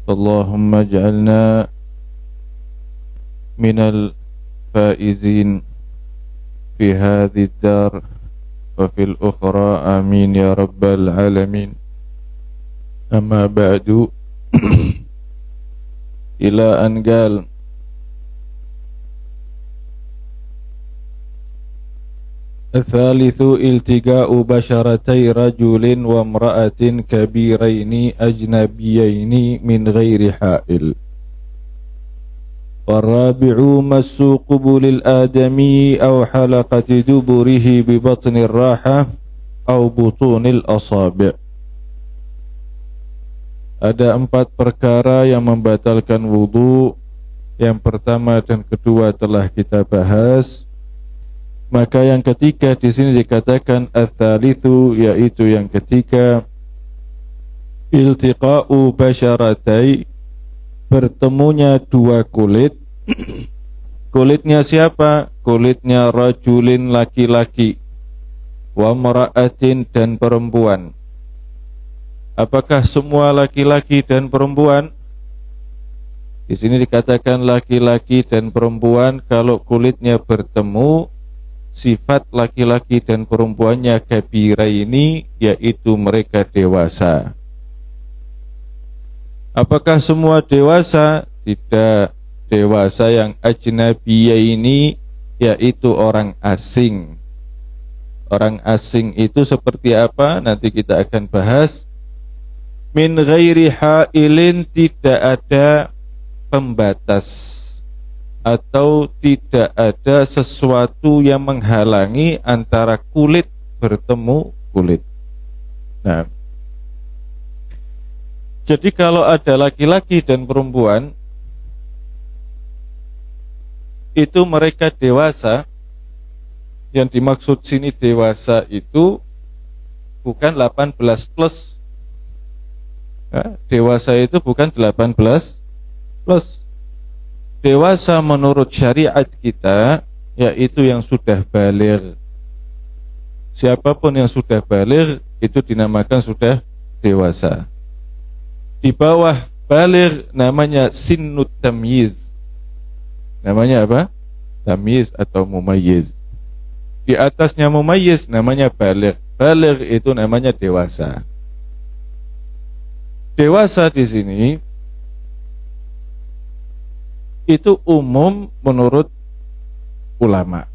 اللهم اجعلنا من الفائزين في هذه الدار وفي الأخرى آمين يا رب العالمين. أما بعد إلى أن قال الثالث التقاء بشرتي رجل وامرأة كبيرين أجنبيين من غير حائل. والرابع مس قبل الآدمي أو حلقة دبره ببطن الراحة أو بطون الأصابع. Ada 4 perkara yang membatalkan wudu. Yang pertama dan kedua telah kita bahas. Maka yang ketiga di sini dikatakan ats-tsalitsu, yaitu yang ketiga, iltiqa'u basyaratai, bertemunya 2 kulit. Kulitnya siapa? Kulitnya rajulin, laki-laki, wa mar'atin, dan perempuan. Apakah semua laki-laki dan perempuan? Di sini dikatakan laki-laki dan perempuan. Kalau kulitnya bertemu, sifat laki-laki dan perempuannya kabira ini, yaitu mereka dewasa. Apakah semua dewasa? Tidak. Dewasa yang ajnabiyah ini yaitu orang asing. Orang asing itu seperti apa? Nanti kita akan bahas. Min ghairi hailin, tidak ada pembatas atau tidak ada sesuatu yang menghalangi antara kulit bertemu kulit. Nah, jadi kalau ada laki-laki dan perempuan, itu mereka dewasa. Yang dimaksud sini dewasa itu bukan 18 plus. Nah, dewasa itu bukan 18 plus. Dewasa menurut syariat kita yaitu yang sudah baligh. Siapapun yang sudah baligh itu dinamakan sudah dewasa. Di bawah baligh namanya sinnut tamyiz. Namanya apa? Tamyiz atau mumayyiz. Di atasnya mumayyiz namanya baligh. Baligh itu namanya dewasa. Dewasa di sini itu umum menurut ulama.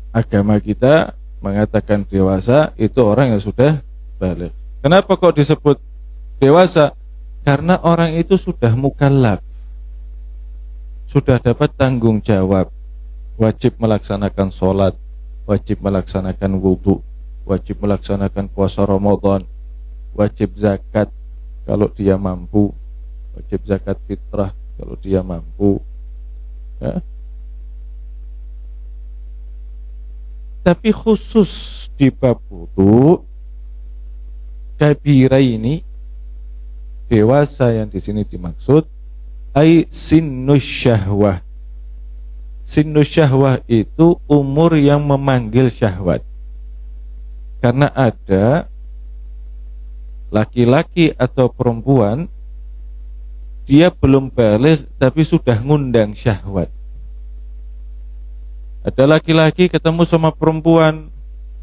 Agama kita mengatakan dewasa itu orang yang sudah baligh. Kenapa kok disebut dewasa? Karena orang itu sudah mukallaf, sudah dapat tanggung jawab, wajib melaksanakan sholat, wajib melaksanakan wudu, wajib melaksanakan puasa Ramadan, wajib zakat kalau dia mampu, wajib zakat fitrah kalau dia mampu. Ya. Tapi khusus di bab wudu, kabira ini, dewasa yang di sini dimaksud ai sinnus syahwah. Sinnus syahwah itu umur yang memanggil syahwat. Karena ada laki-laki atau perempuan, dia belum baligh tapi sudah ngundang syahwat. Ada laki-laki ketemu sama perempuan,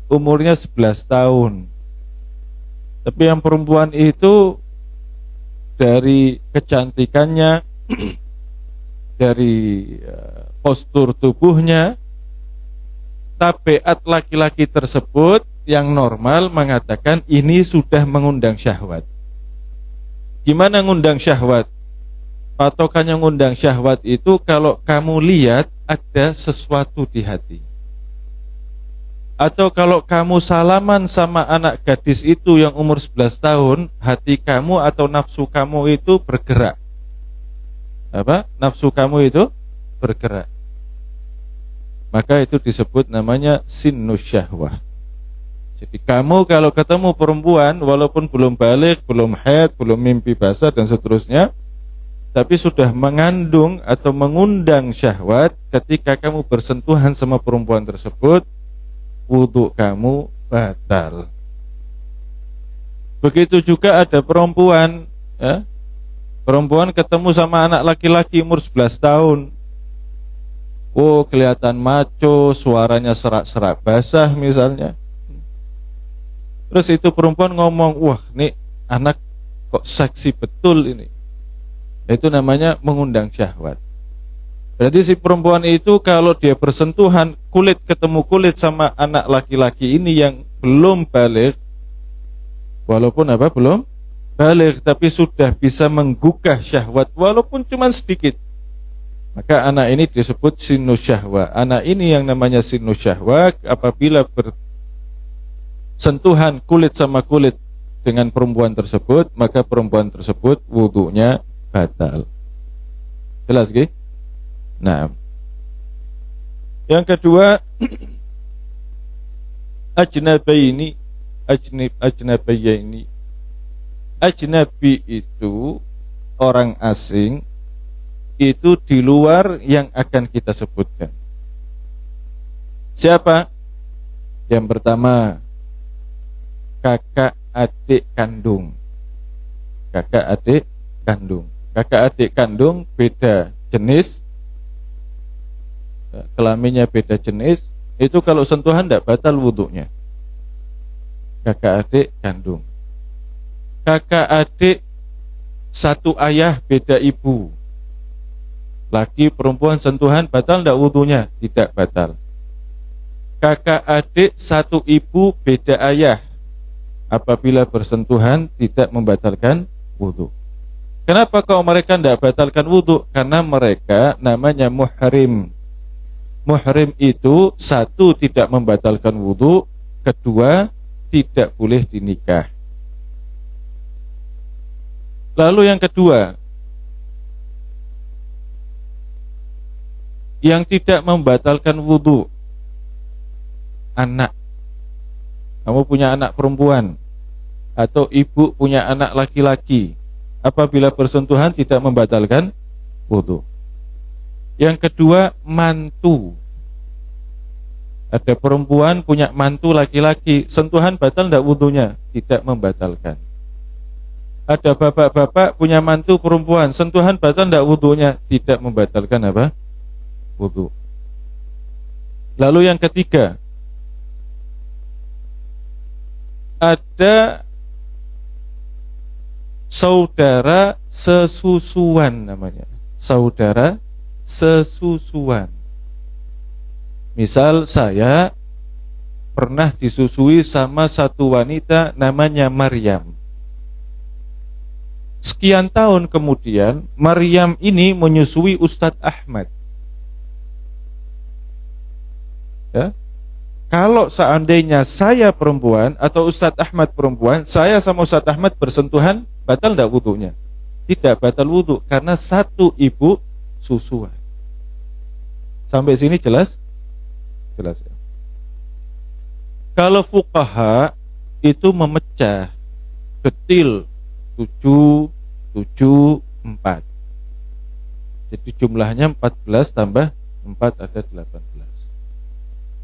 umurnya 11 tahun. Tapi yang perempuan itu dari kecantikannya, dari postur tubuhnya, tabiat laki-laki tersebut yang normal mengatakan ini sudah mengundang syahwat. Gimana ngundang syahwat? Patokannya ngundang syahwat itu kalau kamu lihat ada sesuatu di hati, atau kalau kamu salaman sama anak gadis itu yang umur 11 tahun, hati kamu atau nafsu kamu itu bergerak. Apa? Nafsu kamu itu bergerak. Maka itu disebut namanya sinnus syahwah. Jadi kamu kalau ketemu perempuan, walaupun belum balik, belum haid, belum mimpi basah dan seterusnya, tapi sudah mengandung atau mengundang syahwat, ketika kamu bersentuhan sama perempuan tersebut, wudu kamu batal. Begitu juga ada perempuan, ya, Perempuan ketemu sama anak laki-laki umur 11 tahun. Oh, kelihatan maco, suaranya serak-serak basah misalnya. Terus itu perempuan ngomong, wah nih anak kok seksi betul ini. Itu namanya mengundang syahwat. Berarti si perempuan itu kalau dia bersentuhan kulit ketemu kulit sama anak laki-laki ini yang belum balik, walaupun apa belum balik, tapi sudah bisa menggugah syahwat walaupun cuma sedikit, maka anak ini disebut sinu syahwa. Anak ini yang namanya sinu syahwa apabila bersentuhan kulit sama kulit dengan perempuan tersebut, maka perempuan tersebut wudunya batal. Jelas gih? Nah, yang kedua, ajnabi ini, ajnabi itu orang asing, itu di luar yang akan kita sebutkan. Siapa? Yang pertama, kakak adik kandung. Kakak adik kandung. Kakak adik kandung beda jenis, kelaminnya beda jenis, itu kalau sentuhan tidak batal wudunya. Kakak adik kandung. Kakak adik satu ayah beda ibu, laki perempuan sentuhan batal tidak wudunya? Tidak batal. Kakak adik satu ibu beda ayah, apabila bersentuhan tidak membatalkan wudu. Kenapa kalau mereka tidak batalkan wudu? Karena mereka namanya muhrim. Muhrim itu satu tidak membatalkan wudu, kedua tidak boleh dinikah. Lalu yang kedua, yang tidak membatalkan wudu, anak. Kamu punya anak perempuan atau ibu punya anak laki-laki, apabila bersentuhan tidak membatalkan wudu. Yang kedua, mantu. Ada perempuan punya mantu laki-laki, sentuhan batal tidak wudunya? Tidak membatalkan. Ada bapak-bapak punya mantu perempuan, sentuhan batal tidak wudunya? Tidak membatalkan apa? Wudu. Lalu yang ketiga, ada saudara sesusuan namanya. Saudara sesusuan. Misal saya pernah disusui sama satu wanita namanya Maryam. Sekian tahun kemudian Maryam ini menyusui Ustadz Ahmad. Ya. Kalau seandainya saya perempuan atau Ustadz Ahmad perempuan, saya sama Ustadz Ahmad bersentuhan, batal tidak wudunya? Tidak batal wudu, karena satu ibu susuan. Sampai sini jelas? Jelas ya. Kalau fuqaha itu memecah detil 7, 7, 4. Jadi jumlahnya 14 tambah 4 ada 18.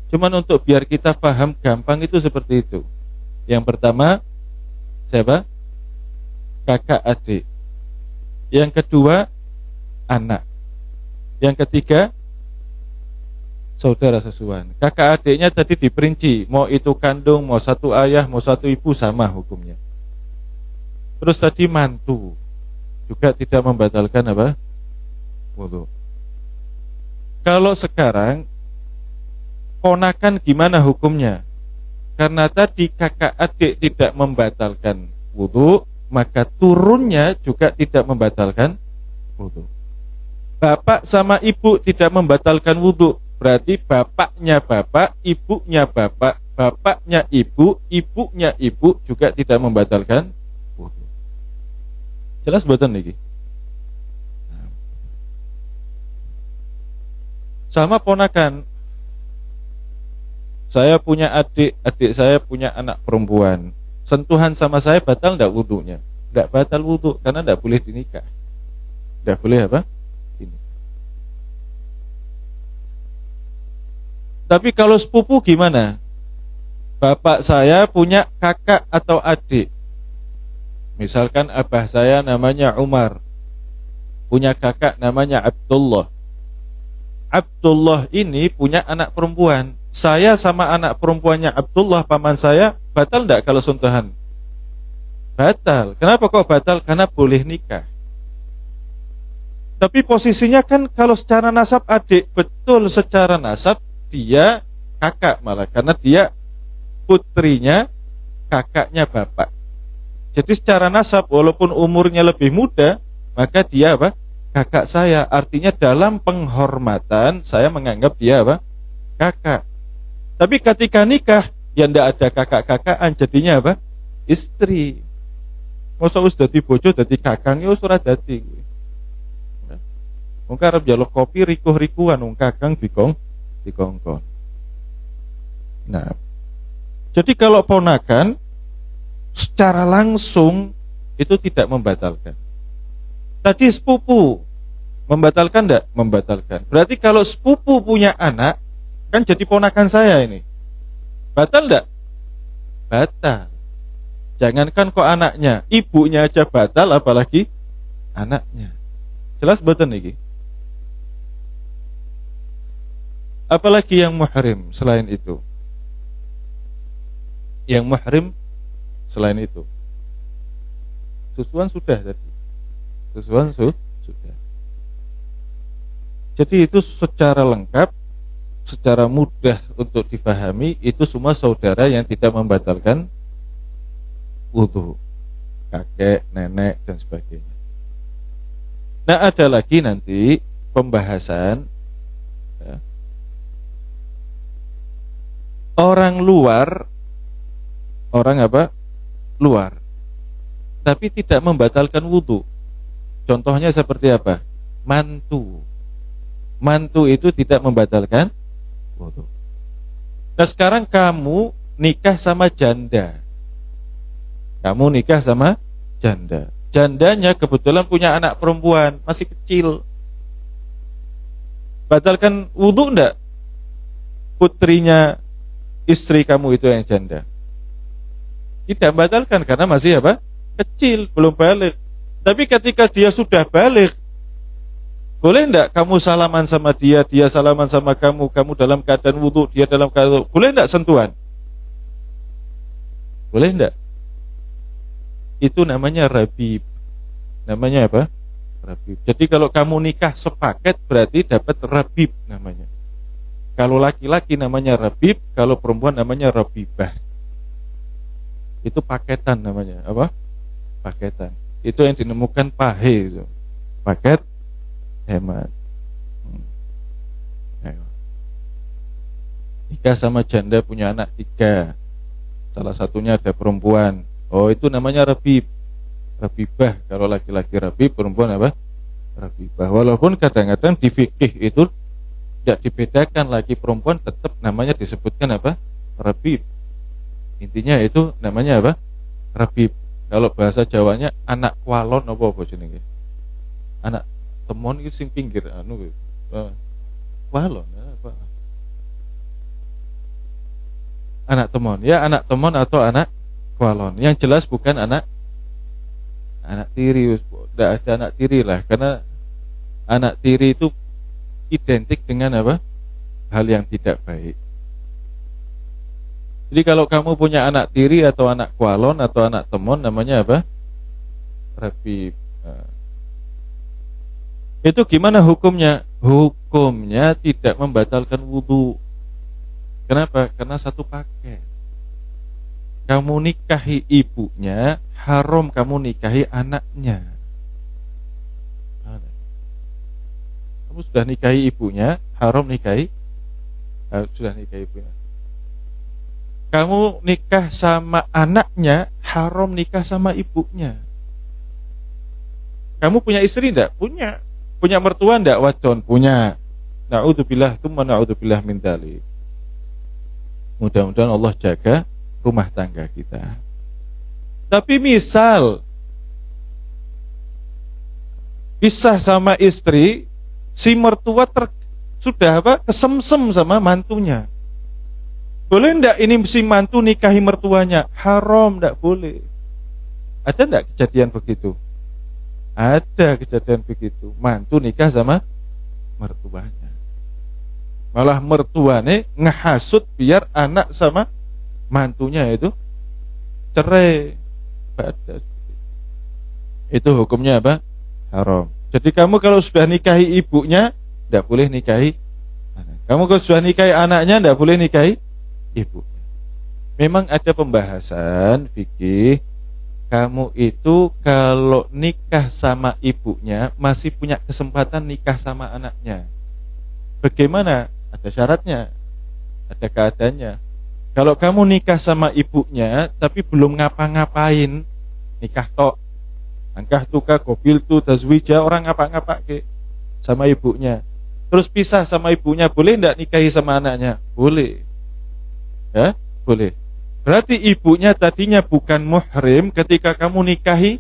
Cuman untuk biar kita paham gampang itu seperti itu. Yang pertama siapa? Kakak adik. Yang kedua anak. Yang ketiga saudara sesusuan. Kakak adiknya tadi diperinci, mau itu kandung, mau satu ayah, mau satu ibu, sama hukumnya. Terus tadi mantu juga tidak membatalkan apa? Wudu. Kalau sekarang ponakan gimana hukumnya? Karena tadi kakak adik tidak membatalkan wudu, maka turunnya juga tidak membatalkan wudu. Bapak sama ibu tidak membatalkan wudu, berarti bapaknya bapak, ibunya bapak, bapaknya ibu, ibunya ibu juga tidak membatalkan wudu. Jelas buatan lagi. Sama ponakan. Saya punya adik, adik saya punya anak perempuan. Sentuhan sama saya batal enggak wudunya? Enggak batal wudu, karena enggak boleh dinikah. Enggak boleh apa? Dinikah. Tapi kalau sepupu gimana? Bapak saya punya kakak atau adik. Misalkan abah saya namanya Umar, punya kakak namanya Abdullah. Abdullah ini punya anak perempuan. Saya sama anak perempuannya Abdullah, paman saya, batal enggak kalau suntuhan? Batal. Kenapa kok batal? Karena boleh nikah. Tapi posisinya kan kalau secara nasab adik, betul secara nasab dia kakak malah, karena dia putrinya kakaknya bapak. Jadi secara nasab walaupun umurnya lebih muda, maka dia apa? Kakak saya. Artinya dalam penghormatan saya menganggap dia apa? Kakak. Tapi ketika nikah ya ndak ada kakak-kakaan, jadinya apa? Istri. Masa wis dadi bojo dadi kakang ya wis ora dadi. Wong arep njaluk kopi rikuh-rikuhan wong kakang dikongkon. Nah, jadi kalau ponakan secara langsung itu tidak membatalkan. Tadi sepupu membatalkan enggak? Membatalkan. Berarti kalau sepupu punya anak kan jadi ponakan saya ini. Batal enggak? Batal. Jangankan kok anaknya, ibunya aja batal apalagi anaknya. Jelas betul nih. Apalagi yang muhrim selain itu. Yang muhrim selain itu. Susuan sudah tadi. Susuan sudah. Jadi itu secara lengkap, secara mudah untuk dipahami, itu semua saudara yang tidak membatalkan wudu. Kakek, nenek dan sebagainya. Nah, ada lagi nanti pembahasan ya, orang luar, orang apa? Luar, tapi tidak membatalkan wudu. Contohnya seperti apa? Mantu. Mantu itu tidak membatalkan wudu. Nah, sekarang kamu nikah sama janda. Kamu nikah sama janda. Jandanya kebetulan punya anak perempuan, masih kecil. Batalkan wudu enggak? Putrinya istri kamu itu yang janda. Tidak batalkan karena masih apa? Kecil, belum balik. Tapi ketika dia sudah balik, boleh enggak kamu salaman sama dia, dia salaman sama kamu, kamu dalam keadaan wudu, dia dalam keadaan wudu. Boleh enggak sentuhan? Boleh enggak? Itu namanya rabib. Namanya apa? Rabib. Jadi kalau kamu nikah sepaket berarti dapat rabib namanya. Kalau laki-laki namanya rabib, kalau perempuan namanya rabibah. Itu paketan namanya. Apa? Paketan. Itu yang dinemukan Pahe itu. Paket hemat. Nikah sama janda punya anak 3. Salah satunya ada perempuan. Oh, itu namanya rabib. Rabibah. Kalau laki-laki rabib, perempuan apa? Rabibah. Walaupun kadang-kadang di fikih itu tidak dibedakan, laki perempuan tetap namanya disebutkan apa? Rabib. Intinya itu namanya apa? Rabib. Kalau bahasa Jawanya anak walon apa jenenge? Anak temon itu sing pinggir anu walon apa? Anak temon. Ya, anak temon atau anak walon. Yang jelas bukan anak tiri. Tidak ada anak tiri lah, karena anak tiri itu identik dengan apa? Hal yang tidak baik. Jadi kalau kamu punya anak tiri atau anak kualon atau anak temon, namanya apa? Rabib. Itu gimana hukumnya? Hukumnya tidak membatalkan wudu. Kenapa? Karena satu paket. Kamu nikahi ibunya, haram kamu nikahi anaknya. Kamu sudah nikahi ibunya, haram nikahi sudah nikahi ibunya. Kamu nikah sama anaknya, haram nikah sama ibunya. Kamu punya istri enggak? Punya. Punya mertua enggak? Wadon? Punya. Na'udzubillah, tsumma na'udzubillah min dzalik. Mudah-mudahan Allah jaga rumah tangga kita. Tapi misal pisah sama istri, si mertua sudah apa? Kesemsem sama mantunya. Boleh enggak ini si mantu nikahi mertuanya? Haram, enggak boleh. Ada enggak kejadian begitu? Ada kejadian begitu, mantu nikah sama mertuanya. Malah mertuanya ngehasut biar anak sama mantunya itu cerai. Ada. Itu hukumnya apa? Haram. Jadi kamu kalau sudah nikahi ibunya, tidak boleh nikahi anak. Kamu kalau sudah nikahi anaknya, tidak boleh nikahi ibunya. Memang ada pembahasan fikih, kamu itu kalau nikah sama ibunya masih punya kesempatan nikah sama anaknya. Bagaimana? Ada syaratnya, ada keadaannya. Kalau kamu nikah sama ibunya tapi belum ngapa-ngapain, nikah tok, angkah tuka gobil tu tazwija, orang ngapa-ngapa ke sama ibunya, terus pisah sama ibunya, boleh ndak nikahi sama anaknya? Boleh, ya boleh. Berarti ibunya tadinya bukan muhrim, ketika kamu nikahi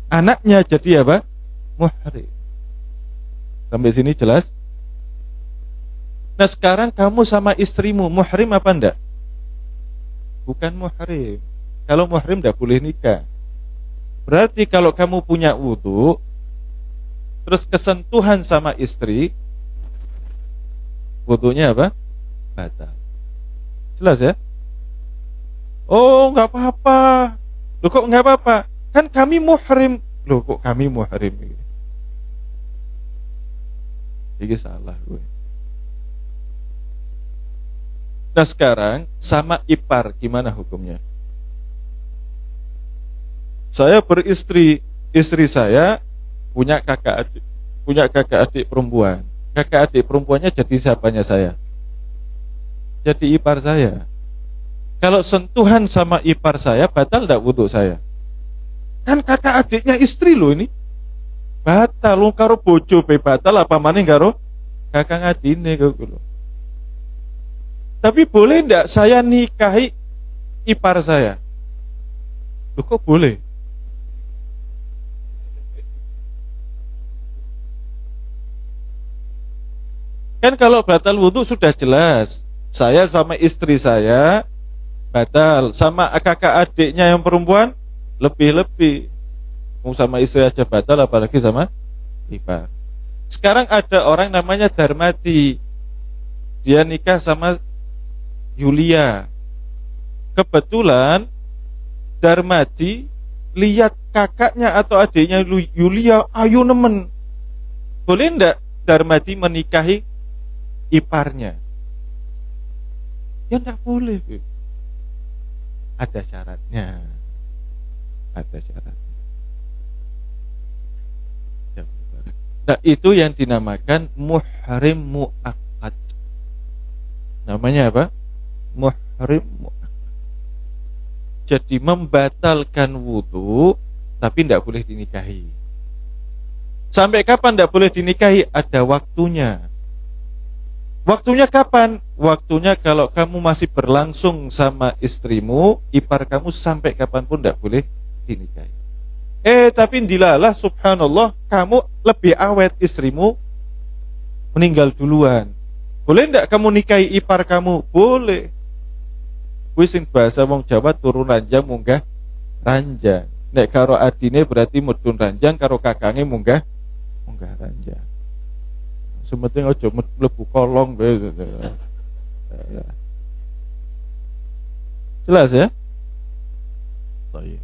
anaknya jadi apa? Muhrim. Sampai sini jelas? Nah sekarang kamu sama istrimu muhrim apa enggak? Bukan muhrim. Kalau muhrim enggak boleh nikah. Berarti kalau kamu punya wudu, terus kesentuhan sama istri, wudunya apa? Batal. Jelas ya? Oh, nggak apa-apa. Loh kok nggak apa-apa? Kan kami muhrim. Loh kok kami muhrim? Ini salah gue. Nah sekarang sama ipar gimana hukumnya? Saya beristri, istri saya punya kakak adik perempuan. Kakak adik perempuannya jadi siapanya saya? Jadi ipar saya. Kalau sentuhan sama ipar saya, batal enggak wudu saya? Kan kakak adiknya istri loh ini. Batal, lu karo bojo be batal apa maning karo kakak adine kok lho. Tapi boleh enggak saya nikahi ipar saya? Loh kok boleh? Kan kalau batal wudu sudah jelas. Saya sama istri saya batal, sama kakak adiknya yang perempuan lebih-lebih. Mau sama istri aja batal, apalagi sama ipar. Sekarang ada orang namanya Darmadi, dia nikah sama Yulia. Kebetulan Darmadi lihat kakaknya atau adiknya Yulia ayo nemen. Boleh enggak Darmadi menikahi iparnya? Ya enggak boleh. Ada syaratnya. Ada syaratnya. Nah, itu yang dinamakan muhrim muakkad. Namanya apa? Muhrim muakkad. Jadi membatalkan wudu tapi tidak boleh dinikahi. Sampai kapan tidak boleh dinikahi? Ada waktunya. Waktunya kapan? Waktunya kalau kamu masih berlangsung sama istrimu, ipar kamu sampai kapanpun tidak boleh dinikahi. Tapi dilalah subhanallah, kamu lebih awet, istrimu meninggal duluan. Boleh tidak kamu nikahi ipar kamu? Boleh. Wisin bahasa wong Jawa turun ranjang munggah ranjang. Nek karo adine berarti mudun ranjang, karo kakange munggah ranjang. Sementing aja mlebu kolong bae. Jelas ya? Baik.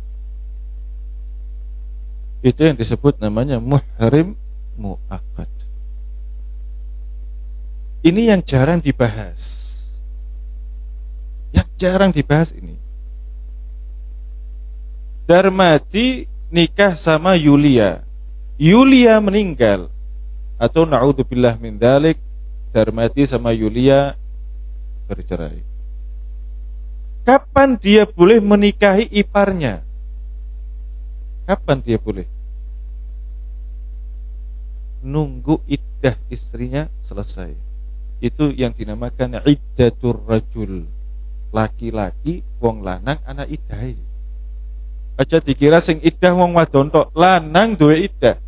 Itu yang disebut namanya muhrim muakkad. Ini yang jarang dibahas. Yang jarang dibahas ini. Darmadi nikah sama Yulia. Yulia meninggal. Atau na'udzubillah min dzalik, Darmadi sama Yulia bercerai. Kapan dia boleh menikahi iparnya? Kapan dia boleh? Nunggu iddah istrinya selesai. Itu yang dinamakan iddatur rajul. Laki-laki wong lanang anak iddah. Aja dikira sing iddah wong wadon tok, lanang duwe iddah.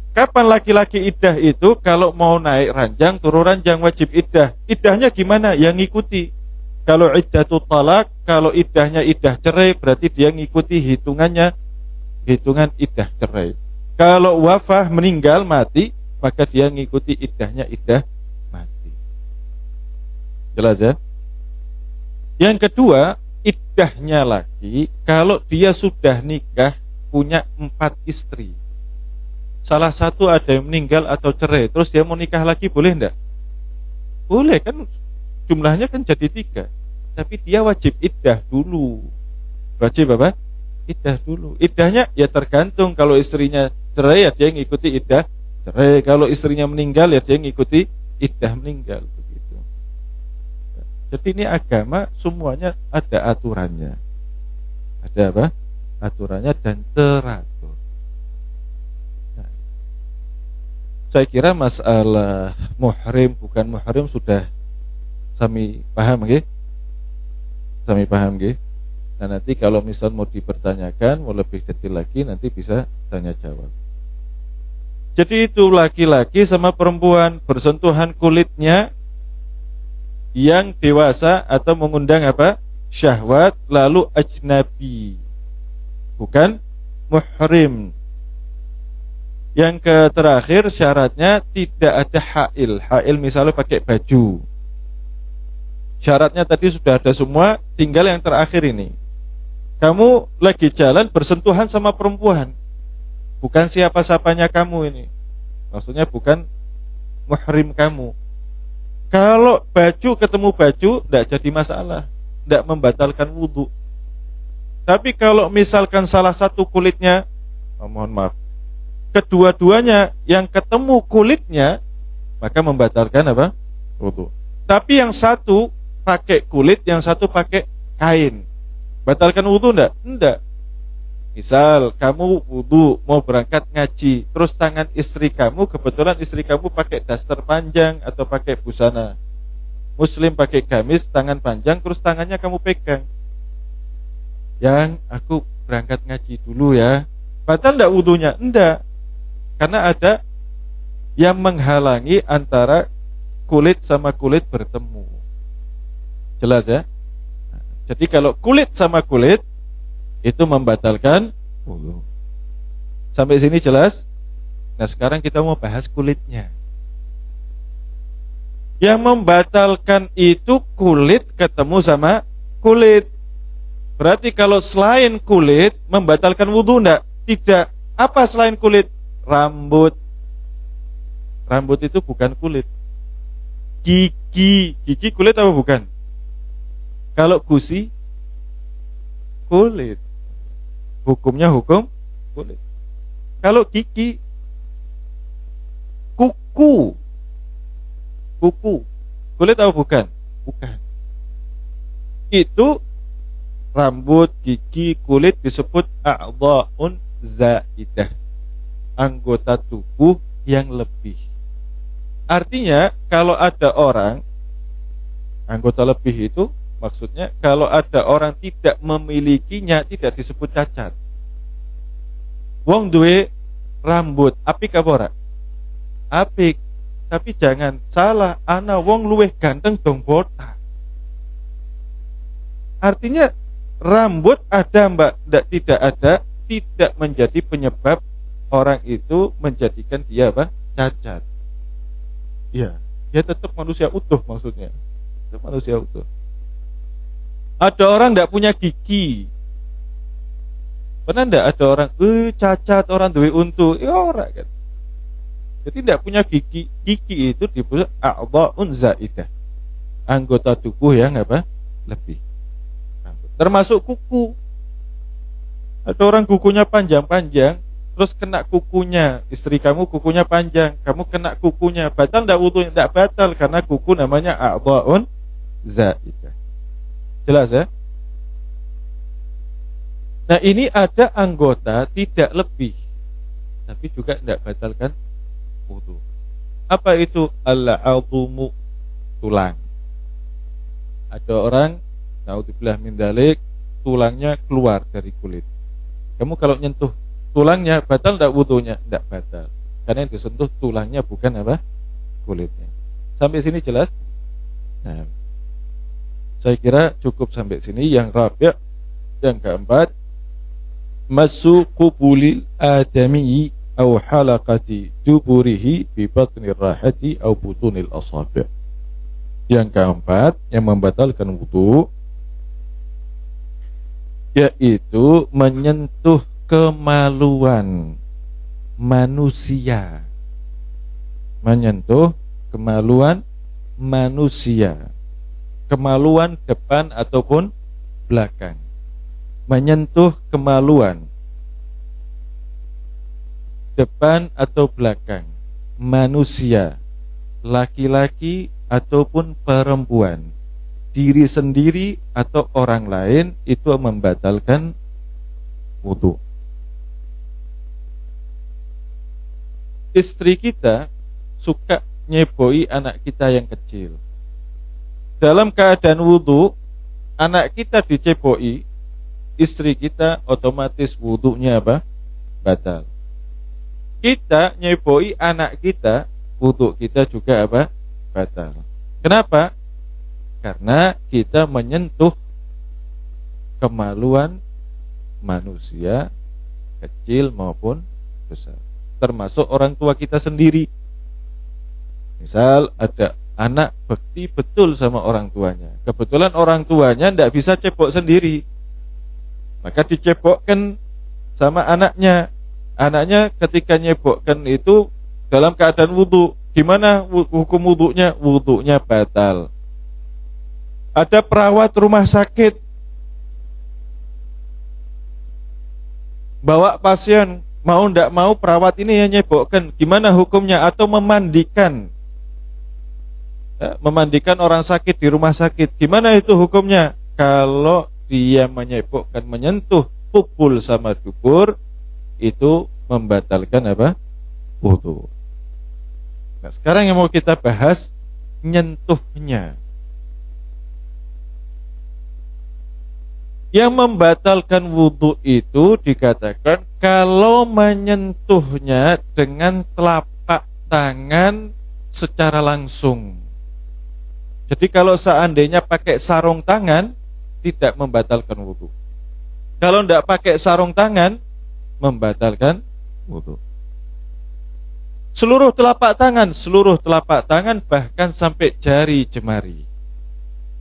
Kapan laki-laki iddah itu? Kalau mau naik ranjang, turun ranjang wajib iddah. Iddahnya gimana? Yang ngikuti. Kalau iddatul talak, kalau iddahnya iddah cerai, berarti dia ngikuti hitungannya, hitungan iddah cerai. Kalau wafah, meninggal, mati, maka dia ngikuti iddahnya iddah mati. Jelas ya? Yang kedua, iddahnya lagi kalau dia sudah nikah, punya 4 istri, salah satu ada yang meninggal atau cerai, terus dia mau nikah lagi, boleh enggak? Boleh, kan jumlahnya kan jadi 3, tapi dia wajib iddah dulu. Wajib apa? Iddah dulu. Iddahnya ya tergantung, kalau istrinya cerai ya dia ngikuti iddah cerai, kalau istrinya meninggal ya dia ngikuti iddah meninggal, begitu. Jadi ini agama semuanya ada aturannya. Ada apa? Aturannya dan teratur. Nah, saya kira masalah muhrim bukan muhrim sudah sami paham nggih? Sami paham nggih? Nah, nanti kalau misal mau dipertanyakan, mau lebih detail lagi, nanti bisa tanya jawab. Jadi itu laki-laki sama perempuan bersentuhan kulitnya yang dewasa atau mengundang apa? Syahwat, lalu ajnabi, bukan muhrim. Yang terakhir syaratnya tidak ada hail. Hail misalnya pakai baju. Syaratnya tadi sudah ada semua, tinggal yang terakhir ini. Kamu lagi jalan bersentuhan sama perempuan, bukan siapa-siapanya kamu ini. Maksudnya bukan muhrim kamu. Kalau baju ketemu baju, tidak jadi masalah, tidak membatalkan wudhu. Tapi kalau misalkan salah satu kulitnya, mohon maaf, kedua-duanya yang ketemu kulitnya, maka membatalkan apa? Wudhu. Tapi yang satu pakai kulit, yang satu pakai kain, batalkan wudhu enggak? Enggak. Misal kamu wudhu mau berangkat ngaji, terus tangan istri kamu, kebetulan istri kamu pakai daster panjang atau pakai busana muslim, pakai gamis tangan panjang, terus tangannya kamu pegang, yang aku berangkat ngaji dulu ya, batal enggak wudhunya? Enggak, karena ada yang menghalangi antara kulit sama kulit bertemu. Jelas ya? Jadi kalau kulit sama kulit itu membatalkan wudhu. Sampai sini jelas? Nah, sekarang kita mau bahas kulitnya. Yang membatalkan itu kulit ketemu sama kulit. Berarti kalau selain kulit membatalkan wudhu enggak? Tidak. Apa selain kulit? Rambut. Rambut itu bukan kulit. Gigi. Gigi kulit apa bukan? Kalau gusi kulit, hukumnya hukum kulit. Kalau gigi, kuku kulit apa bukan? Bukan. Itu rambut, gigi, kulit disebut a'dha'un zaidah, anggota tubuh yang lebih. Artinya kalau ada orang anggota lebih itu, maksudnya kalau ada orang tidak memilikinya tidak disebut cacat. Wong duwe rambut apik apa ora? Apik. Tapi jangan salah, ana wong luweh ganteng dong botak. Artinya rambut ada mbak, tidak ada, tidak menjadi penyebab orang itu menjadikan dia apa? Cacat. Iya, dia tetap manusia utuh maksudnya. Itu manusia utuh. Ada orang tidak punya gigi. Pernah tidak ada orang cacat, orang duwe untu? Ya orang kan. Jadi tidak punya gigi. Gigi itu disebut a'dha'un zaidah, anggota tubuh yang apa? Lebih. Termasuk kuku. Ada orang kukunya panjang-panjang, terus kena kukunya istri kamu, kukunya panjang, kamu kena kukunya, batal tidak wudhunya? Tidak batal, karena kuku namanya a'dha'un zaidah. Jelas ya? Nah, ini ada anggota tidak lebih, tapi juga tidak batalkan wudhu. Apa itu? Al-'adhumu, tulang. Ada orang, naudzubillah min dzalik, tulangnya keluar dari kulit. Kamu kalau nyentuh tulangnya, batal tidak wudhunya? Tidak batal, karena yang disentuh tulangnya, bukan apa? Kulitnya. Sampai sini jelas? Nah, saya kira cukup sampai sini. Yang rabi', yang keempat, masu qubulil adami au halaqati duburihi bi batnir rahati au butunil asabi'. Yang keempat yang membatalkan wudu yaitu menyentuh kemaluan manusia. Menyentuh kemaluan manusia. Kemaluan depan ataupun belakang. Menyentuh kemaluan depan atau belakang manusia, laki-laki ataupun perempuan, diri sendiri atau orang lain, itu membatalkan wudu. Istri kita suka nyeboi anak kita yang kecil. Dalam keadaan wudu, anak kita diceboi, istri kita otomatis wudunya apa? Batal. Kita nyeboi anak kita, wudu kita juga apa? Batal. Kenapa? Karena kita menyentuh kemaluan manusia kecil maupun besar, termasuk orang tua kita sendiri. Misal ada anak bekti betul sama orang tuanya, kebetulan orang tuanya tidak bisa cebok sendiri, maka dicebokkan sama anaknya. Anaknya ketika nyebokkan itu dalam keadaan wudu, gimana hukum wudunya? Wudunya batal. Ada perawat rumah sakit bawa pasien, mau ndak mau perawat ini yang nyebokkan, gimana hukumnya? Atau memandikan orang sakit di rumah sakit, gimana itu hukumnya? Kalau dia menyebokkan, menyentuh pupul sama dubur, itu membatalkan apa? Wudu. Nah, sekarang yang mau kita bahas nyentuhnya. Yang membatalkan wudu itu dikatakan kalau menyentuhnya dengan telapak tangan secara langsung. Jadi kalau seandainya pakai sarung tangan, tidak membatalkan wudu. Kalau tidak pakai sarung tangan, membatalkan wudu. Seluruh telapak tangan bahkan sampai jari jemari.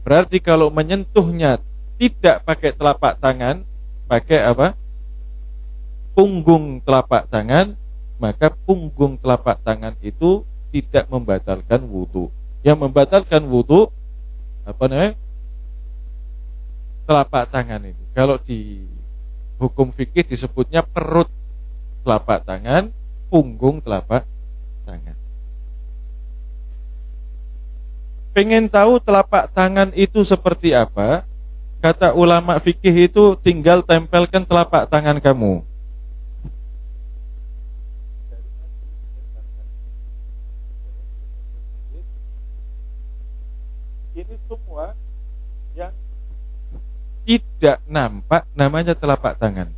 Berarti kalau menyentuhnya tidak pakai telapak tangan, pakai apa? Punggung telapak tangan, maka punggung telapak tangan itu tidak membatalkan wudu. Yang membatalkan wudu apa namanya? Telapak tangan ini. Kalau di hukum fikih disebutnya perut telapak tangan, punggung telapak tangan. Pengen tahu telapak tangan itu seperti apa? Kata ulama fikih itu tinggal tempelkan telapak tangan kamu. Ini semua yang tidak nampak namanya telapak tangan.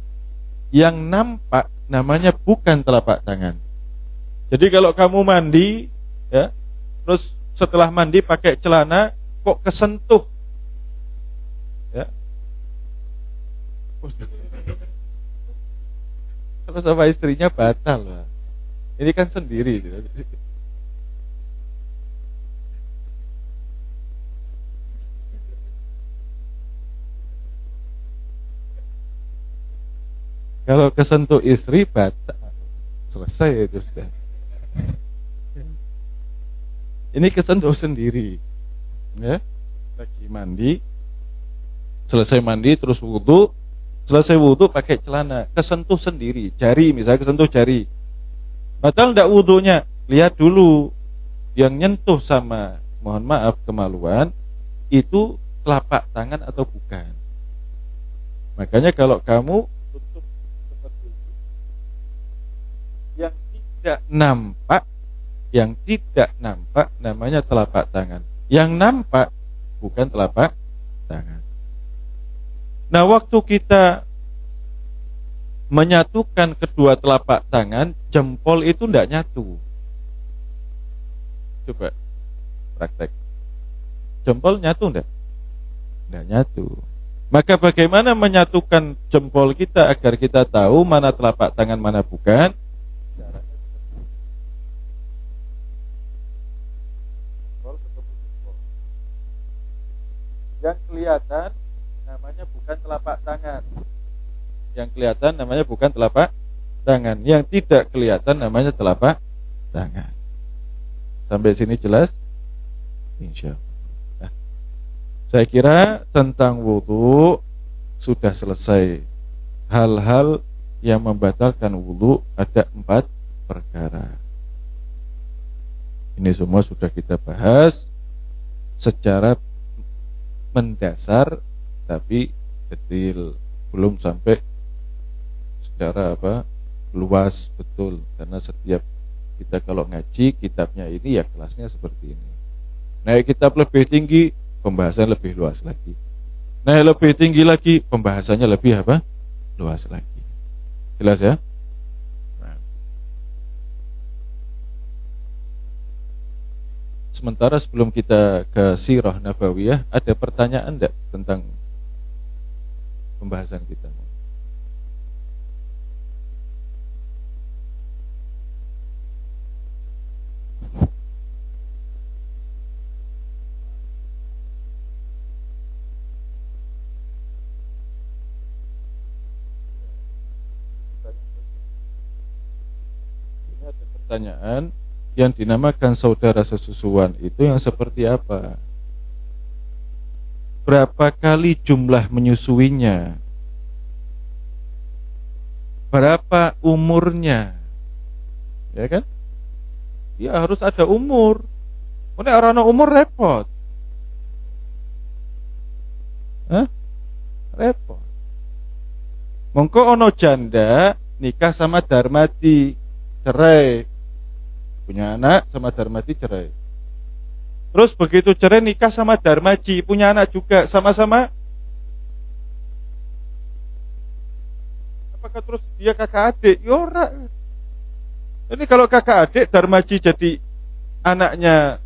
Yang nampak namanya bukan telapak tangan. Jadi kalau kamu mandi, ya, terus setelah mandi pakai celana, kok kesentuh, ya, kalau sama istrinya batal lah. Ini kan sendiri. Kalau kesentuh istri batal, selesai itu sudah. Ini kesentuh sendiri, ya. Lagi mandi, selesai mandi terus wudu, selesai wudu pakai celana, kesentuh sendiri, jari misalnya kesentuh jari, batal enggak wudunya? Lihat dulu yang nyentuh sama, mohon maaf, kemaluan itu telapak tangan atau bukan. Makanya kalau kamu tutup seperti itu, yang tidak nampak namanya telapak tangan. Yang nampak bukan telapak tangan. Nah, waktu kita menyatukan kedua telapak tangan, jempol itu tidak nyatu. Coba praktek. Jempol nyatu enggak? Tidak nyatu. Maka bagaimana menyatukan jempol kita agar kita tahu mana telapak tangan, mana bukan? Cara Yang kelihatan namanya bukan telapak tangan. Yang kelihatan namanya bukan telapak tangan. Yang tidak kelihatan namanya telapak tangan. Sampai sini jelas? Insya Allah. Nah, saya kira tentang wudu sudah selesai. Hal-hal yang membatalkan wudu ada 4 perkara. Ini semua sudah kita bahas secara mendasar tapi detail, belum sampai secara luas betul, karena setiap kita kalau ngaji kitabnya ini ya kelasnya seperti ini. Naik kitab lebih tinggi, pembahasan lebih luas lagi. Naik lebih tinggi lagi, pembahasannya lebih luas lagi. Jelas ya? Sementara sebelum kita ke Sirah Nabawiyah, ada pertanyaan enggak tentang pembahasan kita? Ini ada pertanyaan, yang dinamakan saudara sesusuan itu yang seperti apa? Berapa kali jumlah menyusuinya? Berapa umurnya? Ya kan? Ya harus ada umur. Nek ora ana umur repot. Repot. Mongko ono janda nikah sama Darmadi, cerai. Punya anak sama Darmadi, cerai. Terus begitu cerai nikah sama Darmaji, punya anak juga, sama-sama. Apakah terus dia kakak adik? Ya ora. Ini kalau kakak adik, Darmaji jadi anaknya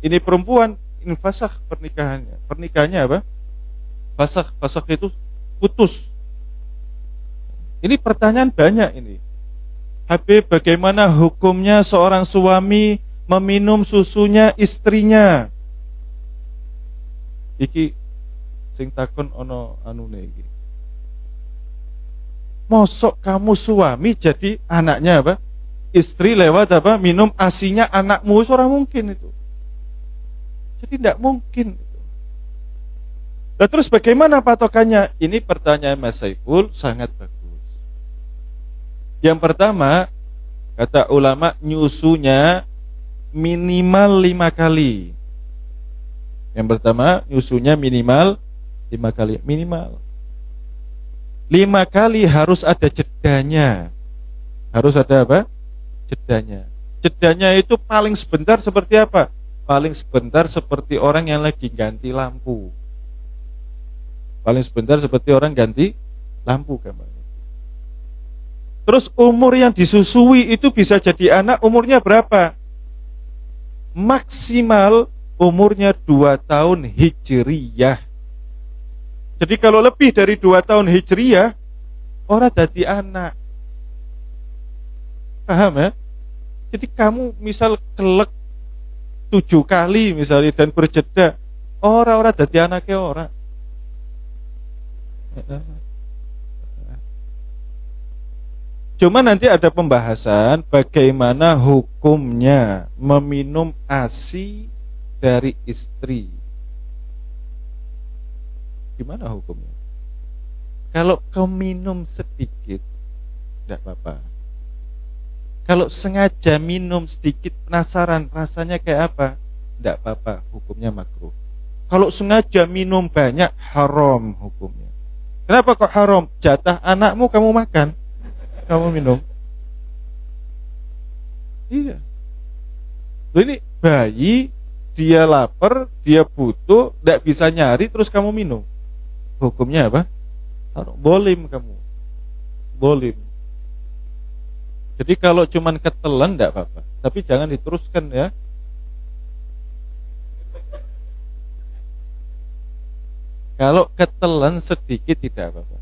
ini perempuan, ini fasakh pernikahannya. Pernikahannya apa? Fasakh. Fasakh itu putus. Ini pertanyaan banyak ini. Habib, bagaimana hukumnya seorang suami meminum susunya istrinya? Iki sing takon ono anune iki. Mosok kamu suami jadi anaknya apa? Istri lewat minum asinya anakmu, ora mungkin itu. Jadi tidak mungkin itu. Nah, terus bagaimana patokannya? Ini pertanyaan Mas Saiful sangat bagus. Yang pertama, kata ulama, nyusunya minimal 5 kali. Yang pertama, nyusunya minimal 5 kali. Minimal 5 kali, harus ada jedanya. Harus ada apa? Jedanya. Jedanya itu paling sebentar seperti apa? Paling sebentar seperti orang yang lagi ganti lampu. Paling sebentar seperti orang ganti lampu gambarnya. Terus umur yang disusui itu bisa jadi anak umurnya berapa? Maksimal umurnya 2 tahun hijriyah. Jadi kalau lebih dari 2 tahun hijriyah, orang jadi anak. Paham ya? Jadi kamu misal kelek 7 kali misalnya dan berjeda, orang-orang jadi anaknya orang. Cuma nanti ada pembahasan bagaimana hukumnya meminum ASI dari istri. Gimana hukumnya? Kalau kau minum sedikit, tidak apa-apa. Kalau sengaja minum sedikit, penasaran rasanya kayak apa, tidak apa-apa, hukumnya makruh. Kalau sengaja minum banyak, haram hukumnya. Kenapa kok haram? Jatah anakmu kamu makan, kamu minum. Iya. Ini bayi, dia lapar, dia butuh, tidak bisa nyari, terus kamu minum. Hukumnya apa? Bolim kamu. Bolim. Jadi kalau cuman ketelan tidak apa-apa, tapi jangan diteruskan ya. Kalau ketelan sedikit tidak apa-apa.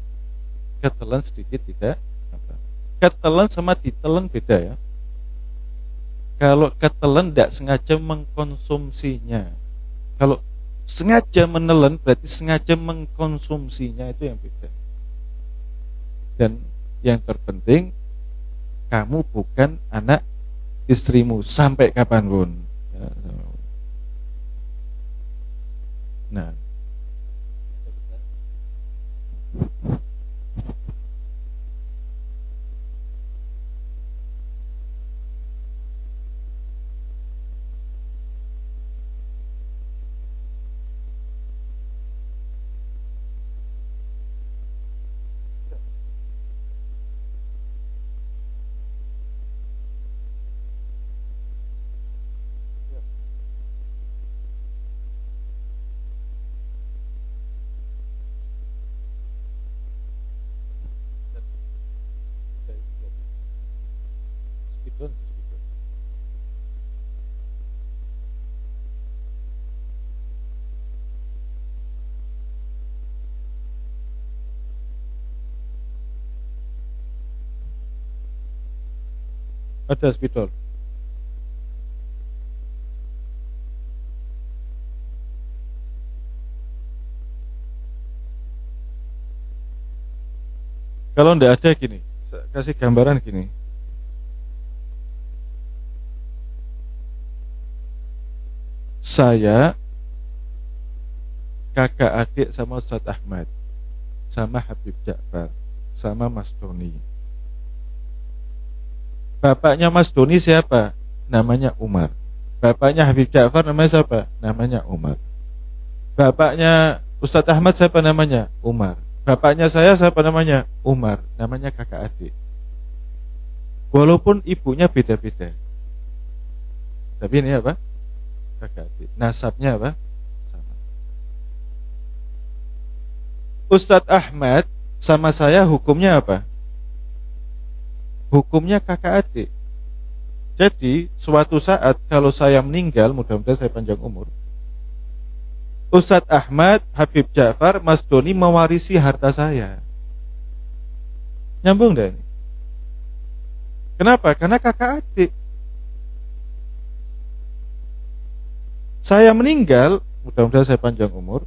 Ketelan sedikit tidak apa-apa. Ketelan sama ditelan beda ya. Kalau ketelan tidak sengaja mengkonsumsinya. Kalau sengaja menelan berarti sengaja mengkonsumsinya, itu yang beda. Dan yang terpenting, kamu bukan anak istrimu sampai kapanpun. Nah, ada spidol. Kalau tidak ada gini, saya kasih gambaran gini. Saya kakak adik sama Ustadz Ahmad, sama Habib Ja'far, sama Mas Doni. Bapaknya Mas Doni siapa? Namanya Umar. Bapaknya Habib Ja'far namanya siapa? Namanya Umar. Bapaknya Ustadz Ahmad siapa namanya? Umar. Bapaknya saya siapa namanya? Umar. Namanya kakak adik. Walaupun ibunya beda-beda, tapi ini apa? Kakak adik. Nasabnya apa? Sama. Ustadz Ahmad sama saya hukumnya apa? Hukumnya kakak adik. Jadi suatu saat kalau saya meninggal, mudah-mudahan saya panjang umur, Ustadz Ahmad, Habib Ja'far, Mas Doni mewarisi harta saya. Nyambung gak ini? Kenapa? Karena kakak adik. Saya meninggal, mudah-mudahan saya panjang umur.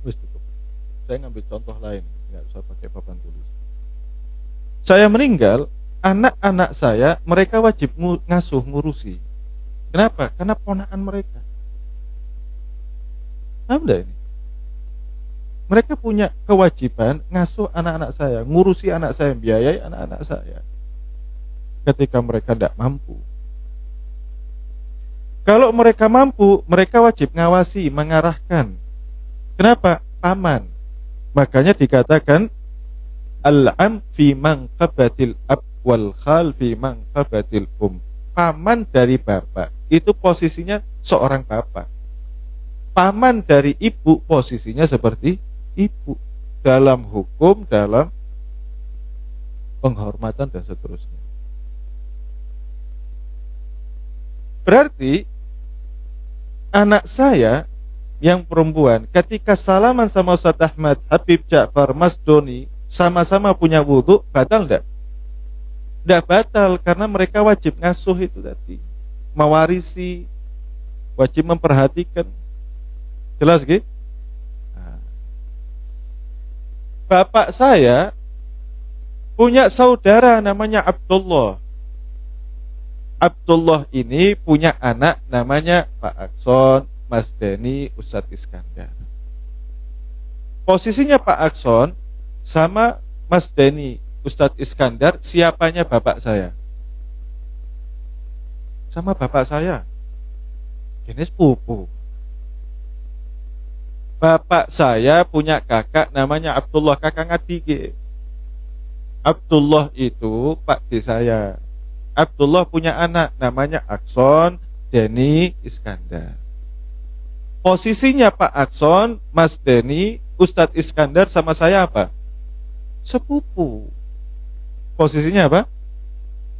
Wis cukup. Saya ngambil contoh lain, nggak usah pakai papan tulis. Saya meninggal, anak-anak saya mereka wajib ngasuh, ngurusi. Kenapa? Karena ponakan mereka. Apa ini? Mereka punya kewajiban ngasuh anak-anak saya, ngurusi anak saya, biayai anak-anak saya. Ketika mereka tidak mampu. Kalau mereka mampu, mereka wajib ngawasi, mengarahkan. Kenapa? Paman. Makanya dikatakan al-am fi manqabatil ab wal khal fi manqabatil Paman dari bapak itu posisinya seorang bapak. Paman dari ibu posisinya seperti ibu dalam hukum, dalam penghormatan dan seterusnya. Berarti anak saya yang perempuan ketika salaman sama Ustadz Ahmad, Habib Ja'far, Mas Doni sama-sama punya wudhu, batal enggak? Enggak batal, karena mereka wajib ngasuh itu tadi, mewarisi, wajib memperhatikan. Jelas gitu? Nah. Bapak saya punya saudara namanya Abdullah. Abdullah ini punya anak namanya Pak Akson, Mas Deni, Ustadz Iskandar. Posisinya Pak Akson sama Mas Deni, Ustadz Iskandar, siapanya bapak saya? Sama bapak saya. Ini sepupu. Bapak saya punya kakak namanya Abdullah, kakak ngadik. Abdullah itu Pak D saya. Abdullah punya anak namanya Akson, Deni, Iskandar. Posisinya Pak Akson, Mas Deni, Ustadz Iskandar sama saya apa? Sepupu. Posisinya apa?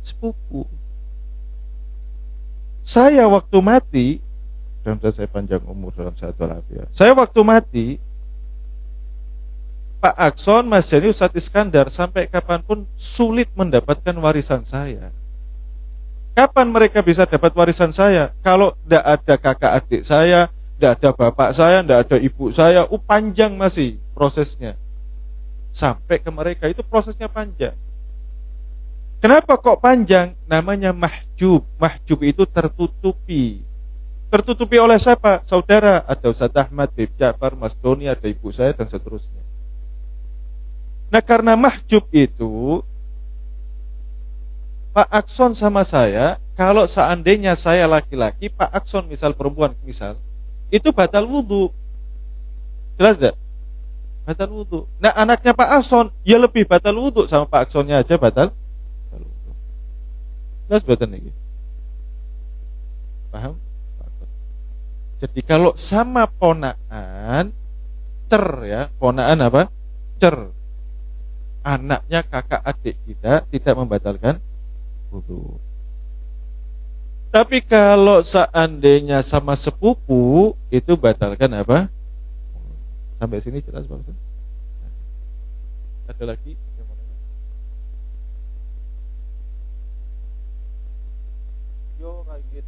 Sepupu. Saya waktu mati, dan saya panjang umur dalam satu walafiat. Saya waktu mati, Pak Akson, Mas Deni, Ustadz Iskandar sampai kapanpun sulit mendapatkan warisan saya. Kapan mereka bisa dapat warisan saya? Kalau tidak ada kakak adik saya, Tidak ada bapak saya, tidak ada ibu saya. Panjang masih prosesnya. Sampai ke mereka itu prosesnya panjang. Kenapa kok panjang? Namanya mahjub. Mahjub itu tertutupi. Tertutupi oleh siapa? Saudara. Ada Ustaz Ahmad, Bib Ja'far, Mas Doni, ada ibu saya, dan seterusnya. Nah, karena mahjub itu, Pak Akson sama saya, kalau seandainya saya laki-laki, Pak Akson misal perempuan, misal, itu batal wudhu. Jelas tidak? Batal wudhu. Nah, anaknya Pak Akson, ya lebih batal wudhu, sama Pak Aksonnya aja batal wudhu. Jelas betul ini? Paham? Jadi kalau sama ponaan, ya, ponaan apa? Anaknya kakak adik kita tidak membatalkan wudhu. Tapi kalau seandainya sama sepupu, itu batalkan apa? Sampai sini jelas Pak Ustaz? Ada lagi? Yo, kaget.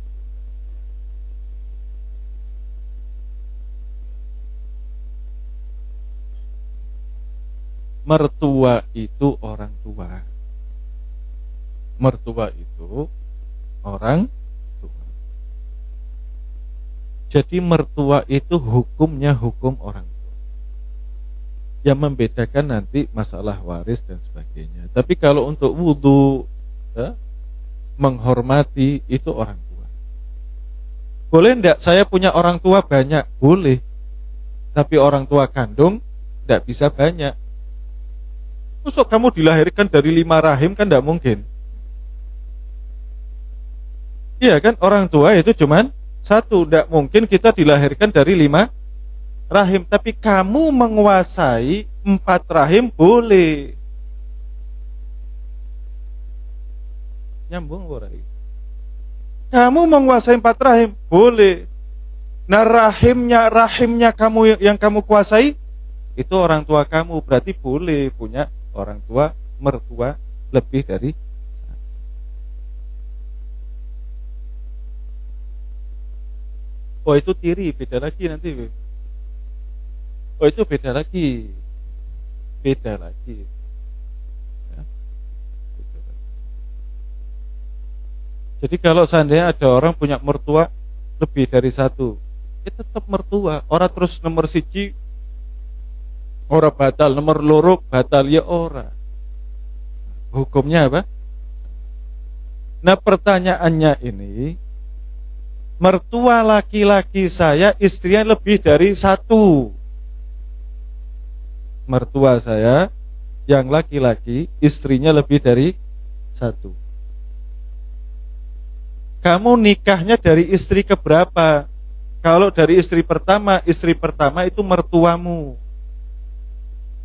Mertua itu orang tua. Mertua itu orang tua. Jadi mertua itu hukumnya hukum orang tua. Yang membedakan nanti masalah waris dan sebagainya. Tapi kalau untuk wudhu, menghormati, itu orang tua. Boleh enggak saya punya orang tua banyak? Boleh. Tapi orang tua kandung enggak bisa banyak. Masuk kamu dilahirkan dari 5 rahim, kan enggak mungkin. Iya kan, orang tua itu cuman 1. Enggak mungkin kita dilahirkan dari 5 rahim. Tapi kamu menguasai 4 rahim boleh. Nyambung ora? Kamu menguasai 4 rahim boleh. Nah, rahimnya kamu yang kamu kuasai itu orang tua kamu, berarti boleh punya orang tua, mertua lebih dari 1. Oh, itu tiri, beda lagi nanti. Oh, itu beda lagi. Beda lagi. Ya, beda lagi. Jadi kalau seandainya ada orang punya mertua lebih dari 1, itu tetap mertua. Orang terus nomor 1 ora batal, nomor 2 batal, ya ora. Hukumnya apa? Nah, pertanyaannya ini, mertua laki-laki saya istrinya lebih dari 1. Mertua saya yang laki-laki istrinya lebih dari 1. Kamu nikahnya dari istri keberapa? Kalau dari istri pertama itu mertuamu.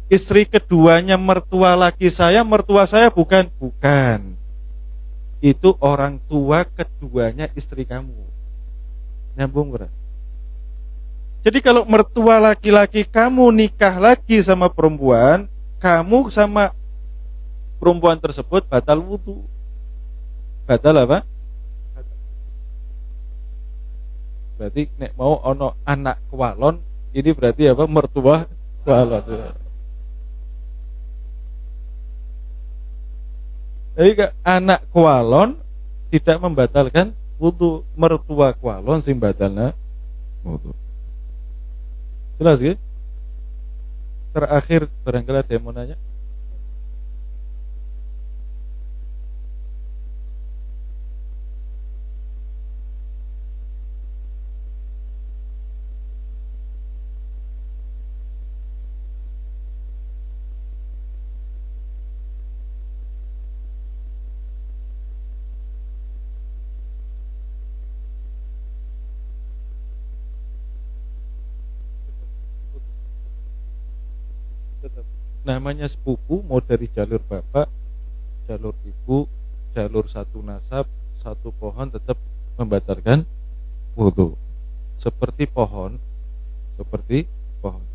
Istri keduanya mertua laki saya, mertua saya bukan. Itu orang tua keduanya istri kamu. Nyambung berat. Jadi kalau mertua laki-laki kamu nikah lagi sama perempuan, kamu sama perempuan tersebut batal wudu. Batal apa? Berarti nek mau ono anak kwalon, ini berarti apa? Mertua kwalon. Jadi anak kwalon tidak membatalkan wudu, mertua kwalon sing batalna wudu. Jelas ya? Terakhir barangkali ada yang mau nanya. Namanya sepupu mau dari jalur bapak, jalur ibu, jalur satu nasab, satu pohon tetap membatalkan wudu. Seperti pohon.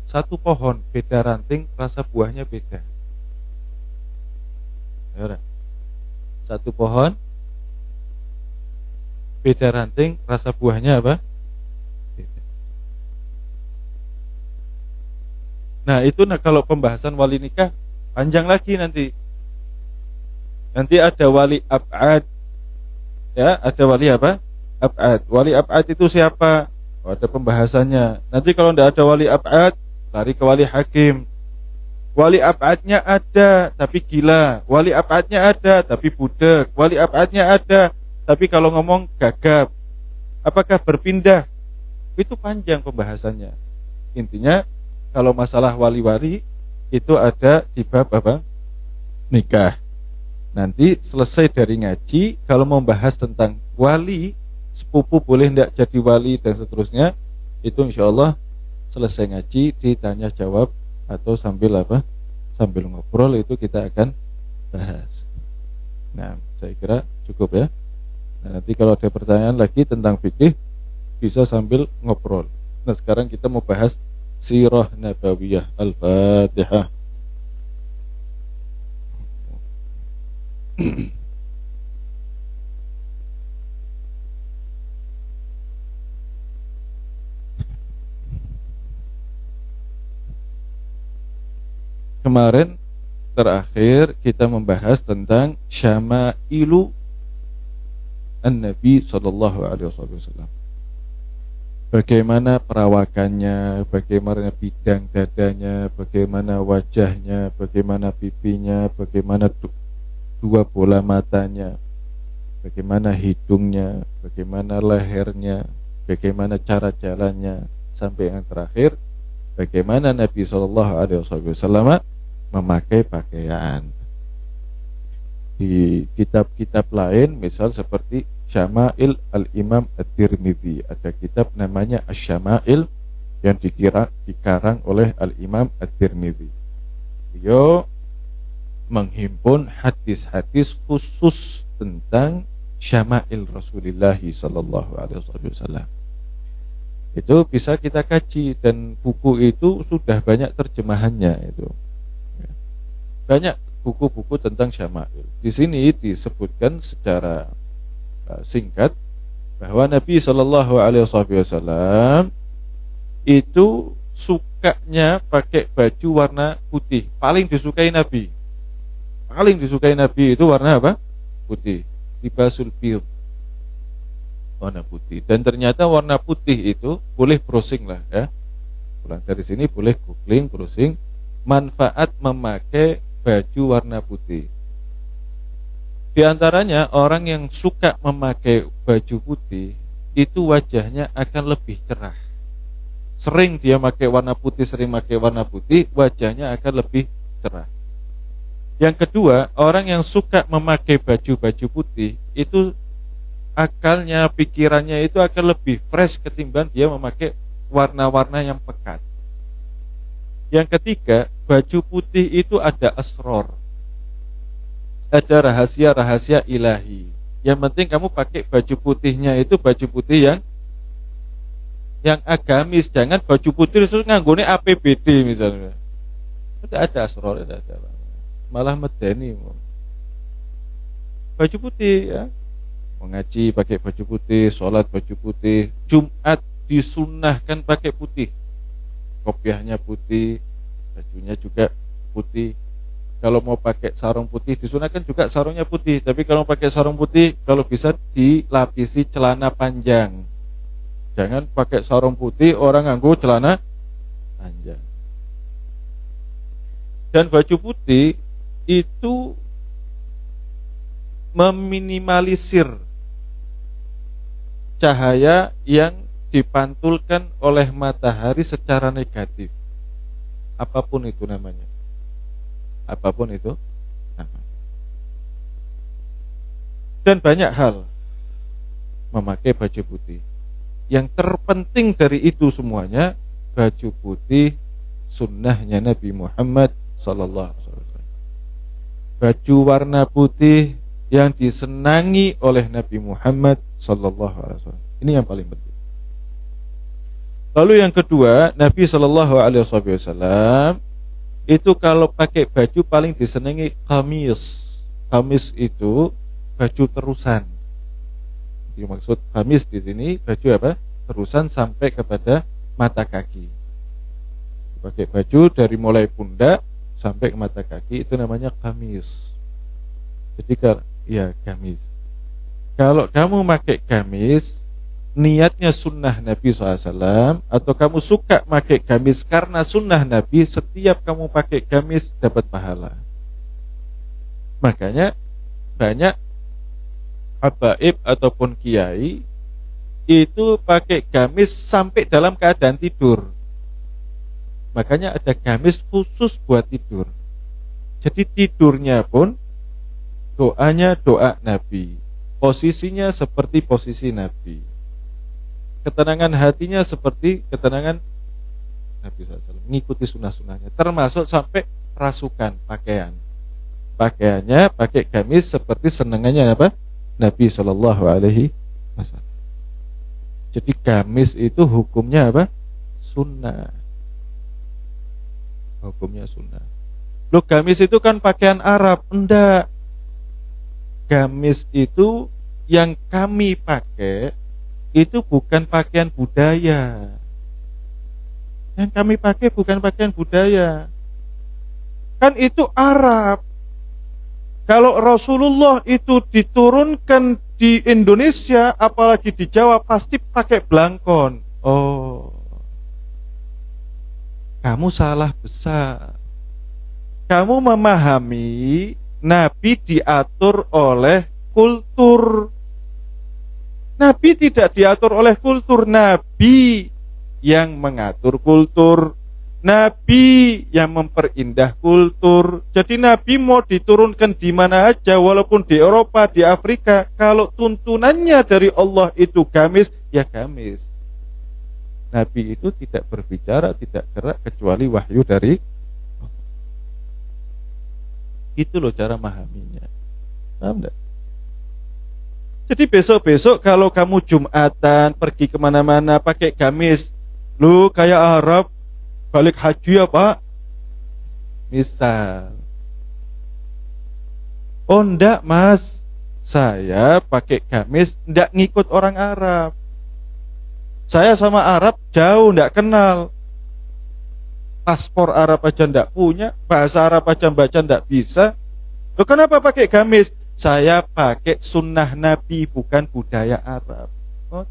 Satu pohon beda ranting, rasa buahnya beda. Ya, satu pohon beda ranting, rasa buahnya apa? Beda. Nah itu kalau pembahasan wali nikah panjang lagi nanti. Nanti ada wali ab'ad, ya, ada wali apa? Ab'ad. Wali ab'ad itu siapa? Oh, ada pembahasannya. Nanti kalau tidak ada wali ab'ad, lari ke wali hakim. Wali ab'adnya ada, tapi gila. Wali ab'adnya ada, tapi budak. Wali ab'adnya ada, tapi kalau ngomong gagap. Apakah berpindah? Itu panjang pembahasannya. Intinya, kalau masalah wali-wali, itu ada di bab apa? Nikah. Nanti selesai dari ngaji, kalau mau bahas tentang wali, sepupu boleh tidak jadi wali dan seterusnya, itu insya Allah selesai ngaji ditanya jawab atau sambil apa? Sambil ngobrol itu kita akan bahas. Nah, saya kira cukup ya. Nah, nanti kalau ada pertanyaan lagi tentang fikih bisa sambil ngobrol. Nah, sekarang kita mau bahas sirah nabawiyah. Al-Fatihah. Kemarin terakhir kita membahas tentang syama'ilu an-Nabi sallallahu alaihi wasallam. Bagaimana perawakannya, bagaimana bidang dadanya, bagaimana wajahnya, bagaimana pipinya, bagaimana dua bola matanya, bagaimana hidungnya, bagaimana lehernya, bagaimana cara jalannya, sampai yang terakhir bagaimana Nabi Shallallahu Alaihi Wasallam memakai pakaian. Di kitab-kitab lain, misal seperti Syama'il Al-Imam At-Tirmidzi, ada kitab namanya Asy-Syama'il yang dikarang oleh Al-Imam At-Tirmidzi. Beliau menghimpun hadis-hadis khusus tentang syama'il Rasulullah sallallahu alaihi wasallam. Itu bisa kita kaji dan buku itu sudah banyak terjemahannya itu. Banyak buku-buku tentang syama'il. Di sini disebutkan secara singkat bahwa Nabi sallallahu alaihi wasallam itu sukanya pakai baju warna putih, paling disukai Nabi. Paling disukai Nabi itu warna apa? Putih. Libasul bid, warna putih. Dan ternyata warna putih itu boleh browsing lah ya. Pulang dari sini boleh googling, browsing manfaat memakai baju warna putih. Di antaranya orang yang suka memakai baju putih itu wajahnya akan lebih cerah. Sering dia pakai warna putih, wajahnya akan lebih cerah. Yang kedua, orang yang suka memakai baju-baju putih itu akalnya, pikirannya itu akan lebih fresh ketimbang dia memakai warna-warna yang pekat. Yang ketiga, baju putih itu ada asror, ada rahasia-rahasia ilahi. Yang penting kamu pakai baju putihnya itu baju putih yang agamis. Jangan baju putih terus nganggone APBD misalnya. Tidak ada asror, tidak ada apa. Malah medeni. Baju putih ya, mengaji pakai baju putih, sholat baju putih, Jumat disunnahkan pakai putih, kopiahnya putih, bajunya juga putih. Kalau mau pakai sarung putih disunahkan juga sarungnya putih. Tapi kalau pakai sarung putih, kalau bisa dilapisi celana panjang. Jangan pakai sarung putih orang nganggo celana panjang. Dan baju putih itu meminimalisir cahaya yang dipantulkan oleh matahari secara negatif. Apapun itu namanya. Apapun itu namanya. Dan banyak hal memakai baju putih. Yang terpenting dari itu semuanya, baju putih sunnahnya Nabi Muhammad sallallahu alaihi wasallam. Baju warna putih yang disenangi oleh Nabi Muhammad sallallahu alaihi wasallam. Ini yang paling penting. Lalu yang kedua, Nabi sallallahu alaihi wasallam itu kalau pakai baju paling disenangi kamis. Kamis itu baju terusan. Dimaksud kamis di sini baju apa? Terusan sampai kepada mata kaki. pakai baju dari mulai pundak sampai ke mata kaki, itu namanya gamis. Jadi gamis. Kalau kamu pakai gamis niatnya sunnah Nabi SAW, atau kamu suka pakai gamis karena sunnah Nabi, setiap kamu pakai gamis dapat pahala. Makanya banyak habaib ataupun kiai itu pakai gamis sampai dalam keadaan tidur. Makanya ada gamis khusus buat tidur. Jadi tidurnya pun doanya doa Nabi, posisinya seperti posisi Nabi, ketenangan hatinya seperti ketenangan Nabi SAW, mengikuti sunnah-sunnahnya, termasuk sampai rasukan pakaiannya pakai gamis seperti senengannya apa? Nabi Shallallahu Alaihi Wasallam. Jadi gamis itu hukumnya apa? Sunnah. Hukumnya sunnah. Loh, gamis itu kan pakaian Arab. Enggak. Gamis itu yang kami pakai itu bukan pakaian budaya. Yang kami pakai bukan pakaian budaya. Kan itu Arab. Kalau Rasulullah itu diturunkan di Indonesia, apalagi di Jawa, pasti pakai belangkon. Oh, kamu salah besar. Kamu memahami Nabi diatur oleh kultur. Nabi tidak diatur oleh kultur. Nabi yang mengatur kultur. Nabi yang memperindah kultur. Jadi Nabi mau diturunkan di mana aja, walaupun di Eropa, di Afrika, kalau tuntunannya dari Allah itu gamis, ya gamis. Nabi itu tidak berbicara, tidak gerak kecuali wahyu dari Allah. Itu loh cara memahaminya. Paham enggak? Jadi besok-besok kalau kamu Jumatan, pergi kemana-mana pakai gamis, lu kayak Arab, balik haji ya Pak, misal. Oh enggak mas, saya pakai gamis enggak ngikut orang Arab. Saya sama Arab jauh, enggak kenal. Paspor Arab aja enggak punya, bahasa Arab aja baca enggak bisa. Loh kenapa pakai gamis? Saya pakai sunnah Nabi, bukan budaya Arab. Oh,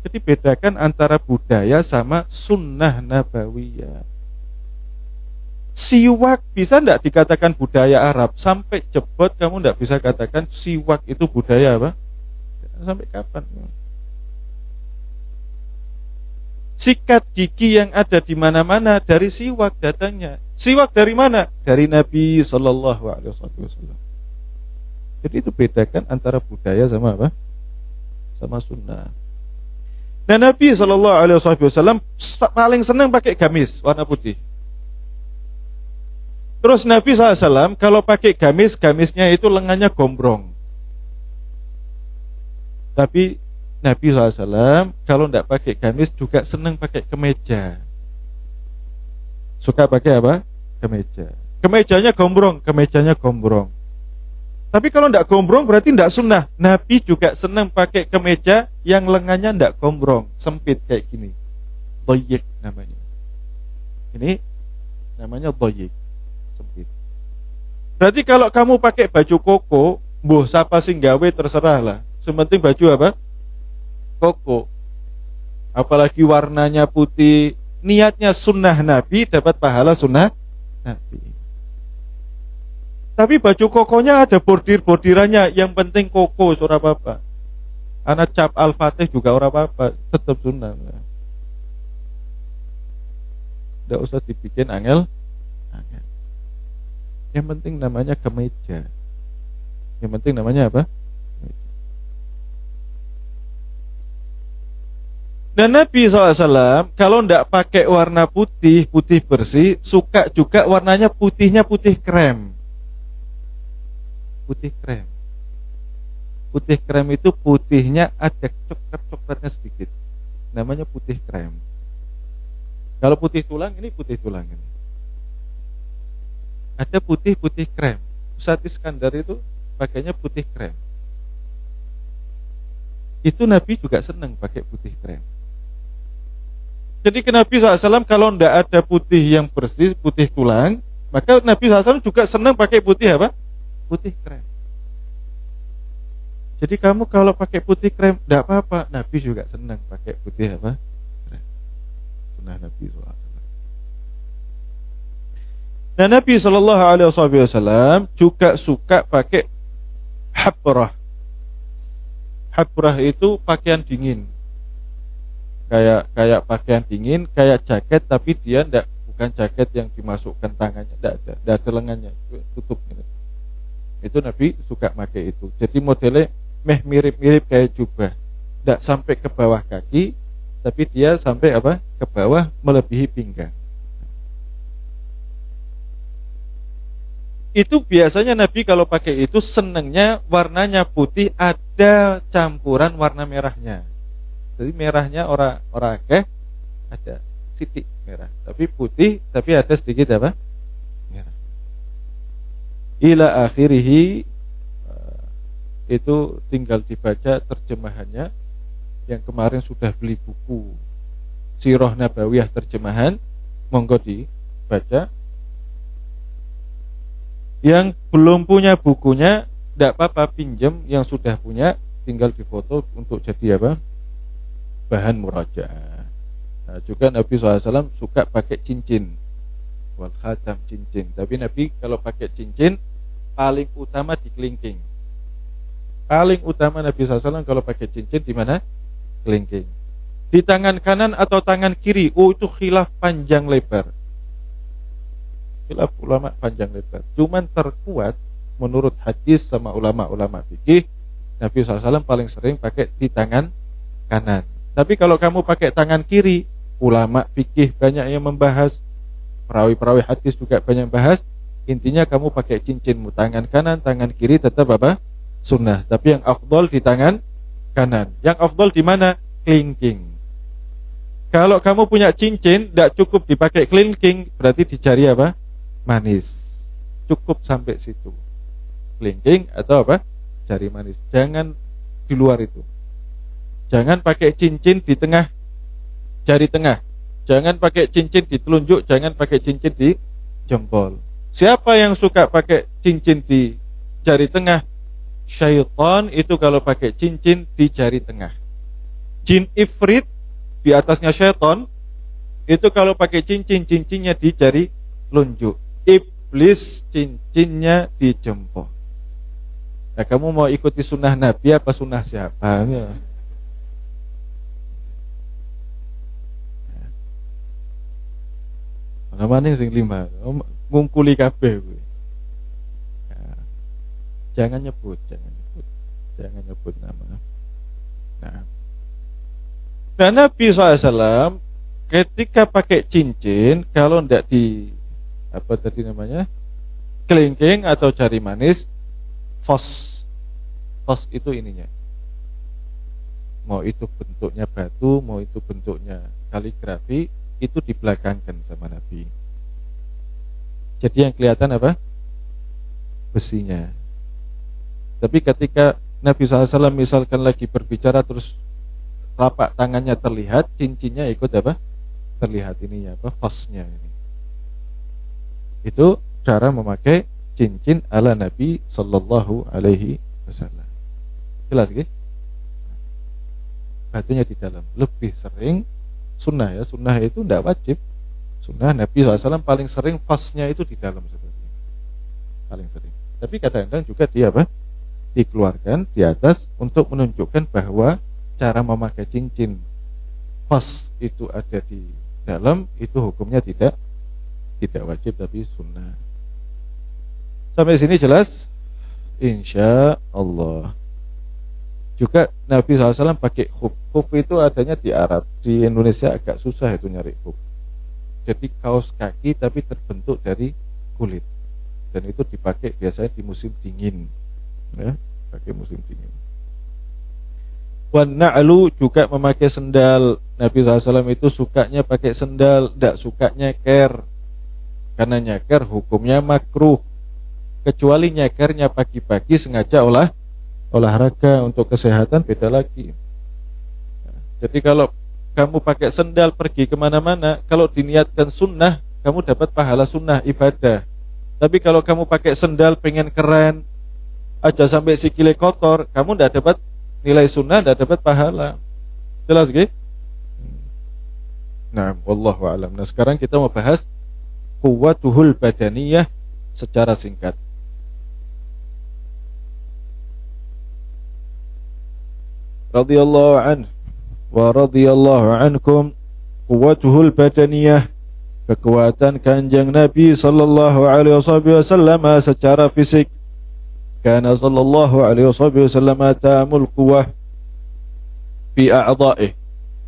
jadi bedakan antara budaya sama sunnah nabawiyah. Siwak bisa enggak dikatakan budaya Arab? Sampai jebot kamu enggak bisa katakan siwak itu budaya apa? Sampai kapan? Sikat gigi yang ada di mana-mana dari siwak datangnya. Siwak dari mana? Dari Nabi Sallallahu Alaihi Wasallam. Jadi itu bedakan antara budaya sama apa? Sama sunnah. Dan Nabi Shallallahu Alaihi Wasallam paling senang pakai gamis warna putih. Terus Nabi SAW kalau pakai gamis, gamisnya itu lengannya gombrong. Tapi Nabi SAW kalau tidak pakai gamis juga senang pakai kemeja. Suka pakai apa? Kemeja. Kemejanya gombrong. Tapi kalau tidak gombrong berarti tidak sunnah. Nabi juga senang pakai kemeja yang lengannya tidak gombrong, sempit kayak gini. Dhayyik namanya. Ini namanya dhayyik, sempit. Berarti kalau kamu pakai baju koko, mbuh sapa sing gawe terserah lah. Sementing baju apa? Koko. Apalagi warnanya putih, niatnya sunnah Nabi, dapat pahala sunnah Nabi. Tapi baju kokonya ada bordir-bordirannya, yang penting koko, ora apa-apa. Anak cap Al-Fatih juga ora apa-apa, tetap sunnah. Tidak usah dibikin angel. Yang penting namanya kemeja. Yang penting namanya apa? Dan Nabi SAW kalau tidak pakai warna putih, putih bersih, suka juga warnanya putihnya putih krem. Putih krem. Putih krem itu putihnya ada coklat-coklatnya sedikit. Namanya putih krem. Kalau putih tulang, ini putih tulang ini. Ada putih-putih krem. Ustaz Iskandar itu pakainya putih krem. Itu Nabi juga senang pakai putih krem. Jadi ke Nabi SAW kalau tidak ada putih yang bersih, putih tulang, maka Nabi SAW juga senang pakai putih apa? Putih krem. Jadi kamu kalau pakai putih krem tidak apa-apa. Nabi juga senang pakai putih apa? Krem. Sunnah Nabi SAW. Nah, Nabi SAW juga suka pakai habrah. Habrah itu pakaian dingin. Kayak pakaian dingin, kayak jaket, tapi dia bukan jaket yang dimasukkan tangannya, tidak ada lengannya, tutup gitu. Itu Nabi suka pakai itu. Jadi modelnya mirip-mirip kayak jubah, tidak sampai ke bawah kaki, tapi dia sampai apa? Ke bawah melebihi pinggang. Itu biasanya Nabi kalau pakai itu senangnya warnanya putih, ada campuran warna merahnya. Jadi merahnya orang akeh ada sitik merah, tapi putih, tapi ada sedikit apa? Merah. Ila akhirih, itu tinggal dibaca terjemahannya. Yang kemarin sudah beli buku Sirah Nabawiyah terjemahan, monggo dibaca. Yang belum punya bukunya, tidak apa-apa, pinjam. Yang sudah punya, tinggal difoto untuk jadi apa? Bahan murajaah. Nah, juga Nabi SAW suka pakai cincin, wal khatam, cincin. Tapi Nabi kalau pakai cincin paling utama di kelingking. Paling utama Nabi SAW kalau pakai cincin di mana? Kelingking. Di tangan kanan atau tangan kiri? Oh, itu khilaf panjang lebar. Khilaf ulama panjang lebar. Cuman terkuat menurut hadis sama ulama-ulama fikih, Nabi SAW paling sering pakai di tangan kanan. Tapi kalau kamu pakai tangan kiri, ulama fikih banyak yang membahas, perawi-perawi hadis juga banyak yang bahas. Intinya kamu pakai cincinmu tangan kanan, tangan kiri tetap apa? Sunnah. Tapi yang afdol di tangan kanan. Yang afdol di mana? Kelingking. Kalau kamu punya cincin, tidak cukup dipakai kelingking, berarti di jari apa? Manis. Cukup sampai situ. Kelingking atau apa? Jari manis. Jangan di luar itu. Jangan pakai cincin di tengah jari tengah. Jangan pakai cincin di telunjuk. Jangan pakai cincin di jempol. Siapa yang suka pakai cincin di jari tengah? Syaitan itu kalau pakai cincin di jari tengah. Jin ifrit di atasnya syaitan itu kalau pakai cincin, cincinnya di jari telunjuk. Iblis cincinnya di jempol. Nah, kamu mau ikuti sunnah Nabi apa sunnah siapa? Namanya sing 5 ngungkuli kabeh kuwi. Nah, jangan nyebut nama. Nah, Nabi SAW ketika pakai cincin, kalau ndak di apa tadi namanya, kelingking atau jari manis, fos itu ininya. Mau itu bentuknya batu, mau itu bentuknya kaligrafi, itu dibelakangkan sama Nabi. Jadi yang kelihatan apa? Besinya. Tapi ketika Nabi SAW misalkan lagi berbicara terus telapak tangannya terlihat, cincinnya ikut apa? Terlihat ininya apa? Fosnya ini. Itu cara memakai cincin ala Nabi Sallallahu Alaihi Wasallam. Jelas gitu? Batunya di dalam. Lebih sering sunnah ya, sunnah itu tidak wajib. Sunnah Nabi SAW paling sering fasnya itu di dalam seperti ini. Paling sering. Tapi kadang-kadang juga dia apa? Dikeluarkan di atas untuk menunjukkan bahwa cara memakai cincin fas itu ada di dalam, itu hukumnya tidak wajib tapi sunnah. Sampai sini jelas? Insya Allah. Juga Nabi SAW pakai khuf. Khuf itu adanya di Arab. Di Indonesia agak susah itu nyari khuf. Jadi kaos kaki tapi terbentuk dari kulit. Dan itu dipakai biasanya di musim dingin. Ya, pakai musim dingin. Wan na'lu juga memakai sendal. Nabi SAW itu sukanya pakai sendal, tidak suka nyeker. Karena nyeker hukumnya makruh. Kecuali nyekernya pagi-pagi sengaja olahraga untuk kesehatan, beda lagi. Jadi kalau kamu pakai sendal pergi kemana-mana, kalau diniatkan sunnah, kamu dapat pahala sunnah ibadah. Tapi kalau kamu pakai sendal pengen keren, aja sampai sikile kotor, kamu tidak dapat nilai sunnah, tidak dapat pahala. Jelas gitu? Nah, wallahu a'lam. Nah, sekarang kita mau bahas quwwatuhul badaniyah secara singkat. Radhiyallahu anhu wa radhiyallahu ankum. Quwwatuhul badaniyah, kekuatan kanjeng Nabi sallallahu alaihi wasallam secara fisik. Kana sallallahu alaihi wasallam tamul quwwah fi a'dha'ihi,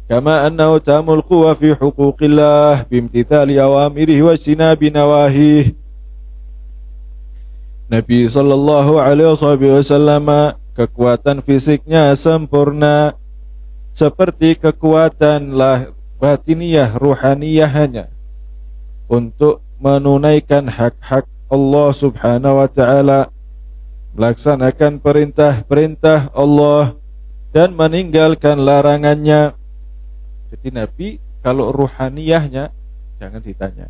kama annahu tamul quwwah fi huquqillah bimtithali awamirihi wa ijtinabi nawahihi. Nabi sallallahu alaihi wasallam kekuatan fisiknya sempurna seperti kekuatan batiniyah ruhaniyahnya untuk menunaikan hak-hak Allah subhanahu wa ta'ala, melaksanakan perintah-perintah Allah dan meninggalkan larangannya. Jadi Nabi kalau ruhaniyahnya jangan ditanya,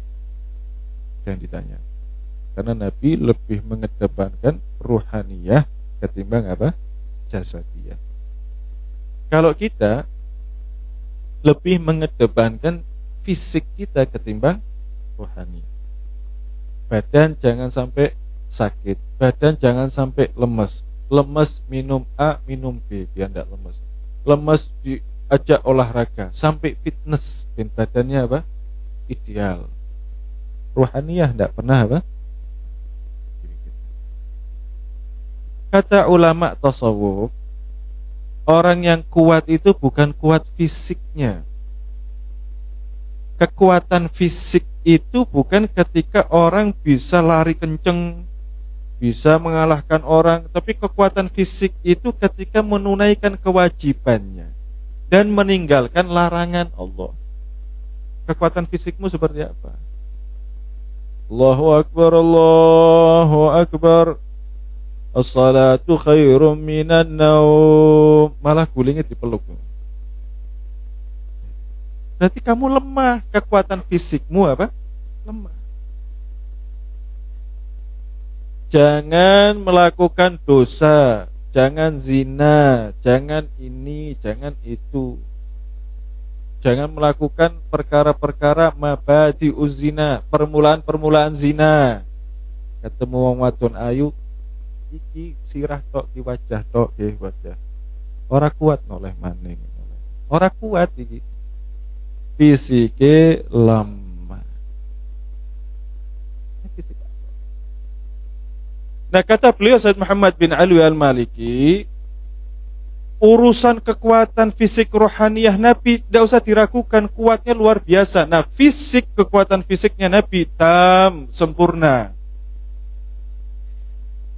karena Nabi lebih mengedepankan ruhaniyah ketimbang apa? Jasadiyah. Kalau kita lebih mengedepankan fisik kita ketimbang rohani. Badan jangan sampai sakit, badan jangan sampai lemes. Lemes minum A, minum B biar tidak lemes. Lemes diajak olahraga sampai fitness, dan badannya apa? Ideal. Rohaniyah tidak pernah apa? Kata ulama tasawuf, orang yang kuat itu bukan kuat fisiknya. Kekuatan fisik itu bukan ketika orang bisa lari kenceng, bisa mengalahkan orang, tapi kekuatan fisik itu ketika menunaikan kewajibannya dan meninggalkan larangan Allah. Kekuatan fisikmu seperti apa? Allahu Akbar, Allahu Akbar. As-salatu khairum minan naum. Malah gulingnya dipeluk. Berarti kamu lemah, kekuatan fisikmu apa? Lemah. Jangan melakukan dosa, jangan zina, jangan ini, jangan itu. Jangan melakukan perkara-perkara mabadi'uz zina, permulaan-permulaan zina. Ketemu wong wadon ayu, iki sirah tok di wajah tok nggih wajah. Ora kuat noleh maning. Ora kuat iki. Fisike lemah. Nah, kata beliau Said Muhammad bin Ali Al-Maliki, urusan kekuatan fisik rohaniyah Nabi tidak usah diragukan, kuatnya luar biasa. Nah, fisik, kekuatan fisiknya Nabi sempurna.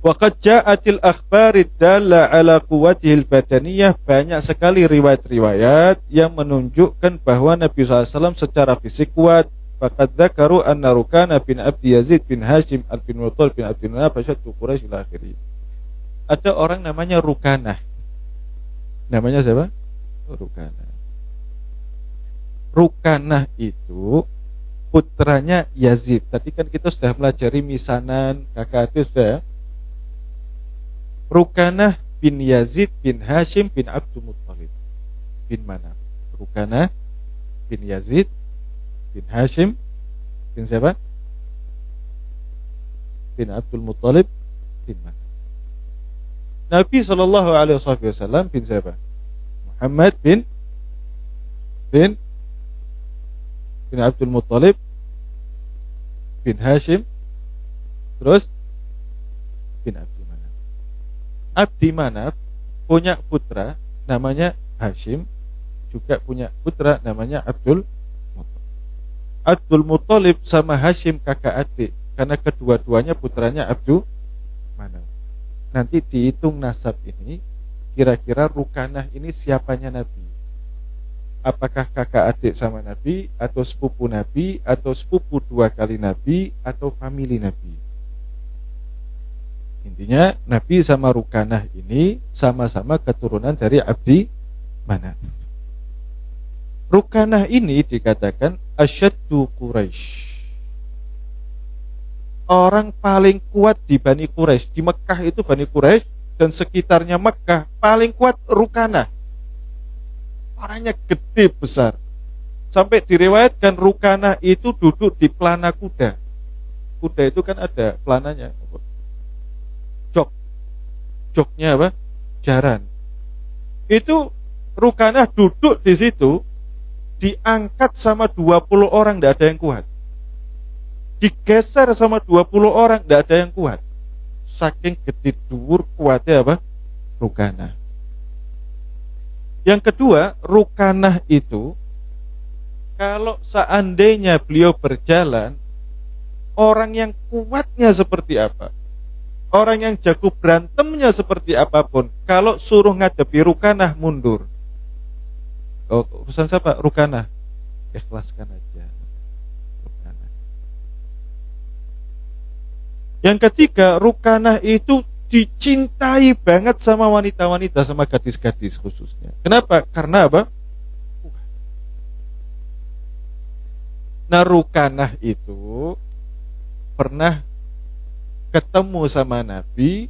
Waqad ja'atil akhbarid dalla ala quwwatihil badaniyah. Banyak sekali riwayat-riwayat yang menunjukkan bahwa Nabi SAW secara fisik kuat. Faqad dzakaru anna Rukana bin Abdi Yazid bin Hashim bin Muttalib bin Abdi Manaf asyaddu Quraisy ila akhirih. Ada orang namanya Rukanah. Namanya siapa? Rukanah. Rukanah itu putranya Yazid. Tadi kan kita sudah pelajari misanan, kakak adik sudah ya. Rukanah bin Yazid bin Hashim bin Abdul Muttalib bin Manaf. Rukanah bin Yazid bin Hashim bin siapa? Bin Abdul Muttalib bin Manaf. Nabi SAW bin siapa? Muhammad bin Abdul Muttalib bin Hashim, terus bin Abdul Manaf. Abdi Manaf punya putra namanya Hashim, juga punya putra namanya Abdul Muttalib. Abdul Muttalib sama Hashim kakak adik, karena kedua-duanya putranya Abdul Manaf. Nanti dihitung nasab ini, kira-kira Rukanah ini siapanya Nabi? Apakah kakak adik sama Nabi, atau sepupu Nabi, atau sepupu dua kali Nabi, atau famili Nabi? Intinya Nabi sama Rukanah ini sama-sama keturunan dari Abdi Manaf. Rukanah ini dikatakan asyaddu Quraisy, orang paling kuat di Bani Quraisy. Di Mekah itu Bani Quraisy dan sekitarnya Mekah paling kuat Rukanah. Orangnya gede besar. Sampai diriwayatkan Rukanah itu duduk di pelana kuda. Kuda itu kan ada pelananya. Joknya apa? Jaran. Itu Rukanah duduk di situ, diangkat sama 20 orang, tidak ada yang kuat. Digeser sama 20 orang, tidak ada yang kuat. Saking gede dhuwur kuatnya apa? Rukanah. Yang kedua, Rukanah itu kalau seandainya beliau berjalan, orang yang kuatnya seperti apa, orang yang jago berantemnya seperti apapun, kalau suruh ngadepi Rukanah mundur. Oh, urusan siapa? Rukanah. Ikhlaskan aja. Rukanah. Yang ketiga, Rukanah itu dicintai banget sama wanita-wanita, sama gadis-gadis khususnya. Kenapa? Karena apa? Nah, Rukanah itu pernah ketemu sama Nabi,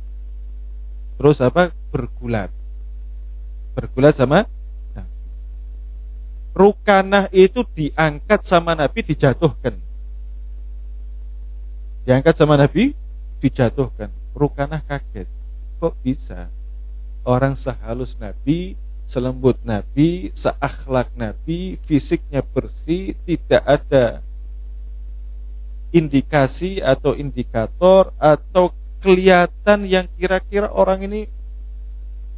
terus apa? Bergulat sama Nabi. Rukanah itu diangkat sama Nabi, dijatuhkan. Diangkat sama Nabi, dijatuhkan. Rukanah kaget. Kok bisa? Orang sehalus Nabi, selembut Nabi, seakhlak Nabi, fisiknya bersih, tidak ada indikasi atau indikator atau kelihatan yang kira-kira orang ini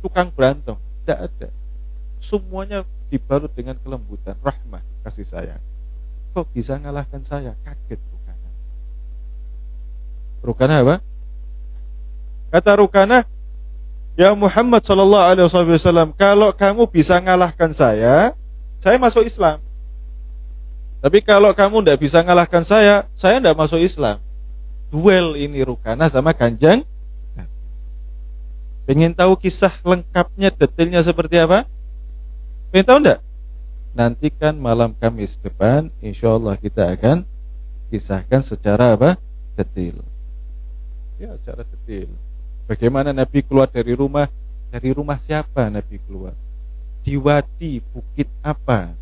tukang berantem. Tidak ada. Semuanya dibalut dengan kelembutan, rahmah, kasih sayang. Kok bisa ngalahkan saya? Kaget Rukanah. Rukanah apa? Kata Rukanah, ya Muhammad sallallahu alaihi wasallam, kalau kamu bisa ngalahkan saya masuk Islam. Tapi kalau kamu tidak bisa ngalahkan saya tidak masuk Islam. Duel ini Rukanah sama Kanjeng. Pengen tahu kisah lengkapnya, detailnya seperti apa? Pengen tahu enggak? Nantikan malam Kamis depan, insya Allah kita akan kisahkan secara apa? Detail. Ya, secara detail. Bagaimana Nabi keluar dari rumah? Dari rumah siapa Nabi keluar? Di wadi, bukit apa?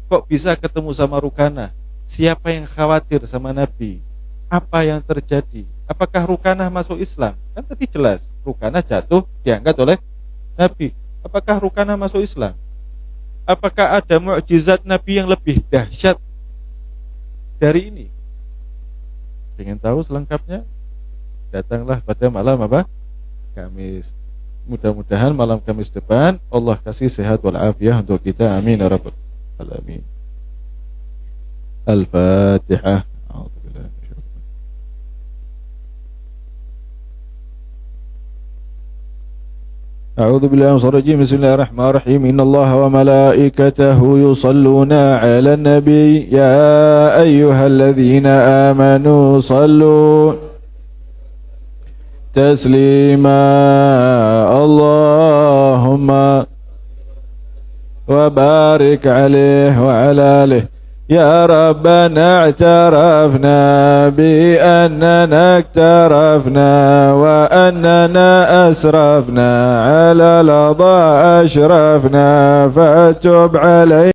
Kok bisa ketemu sama Rukanah? Siapa yang khawatir sama Nabi? Apa yang terjadi? Apakah Rukanah masuk Islam? Kan tadi jelas, Rukanah jatuh, diangkat oleh Nabi. Apakah Rukanah masuk Islam? Apakah ada mukjizat Nabi yang lebih dahsyat dari ini? Ingin tahu selengkapnya? Datanglah pada malam apa? Kamis. Mudah-mudahan malam Kamis depan Allah kasih sehat walafiat untuk kita. Amin ya rabbal alamin. Al-Fatihah. أعوذ بالله من الشيطان الرجيم. بسم الله الرحمن الرحيم. إن الله وملائكته يصلون على النبي يا أيها الذين آمنوا صلوا تسليما اللهم وبارك عليه وعلى آله. يا ربنا اعترفنا بأننا اقترفنا وأننا أسرفنا على الأضاء أشرفنا فتب علينا.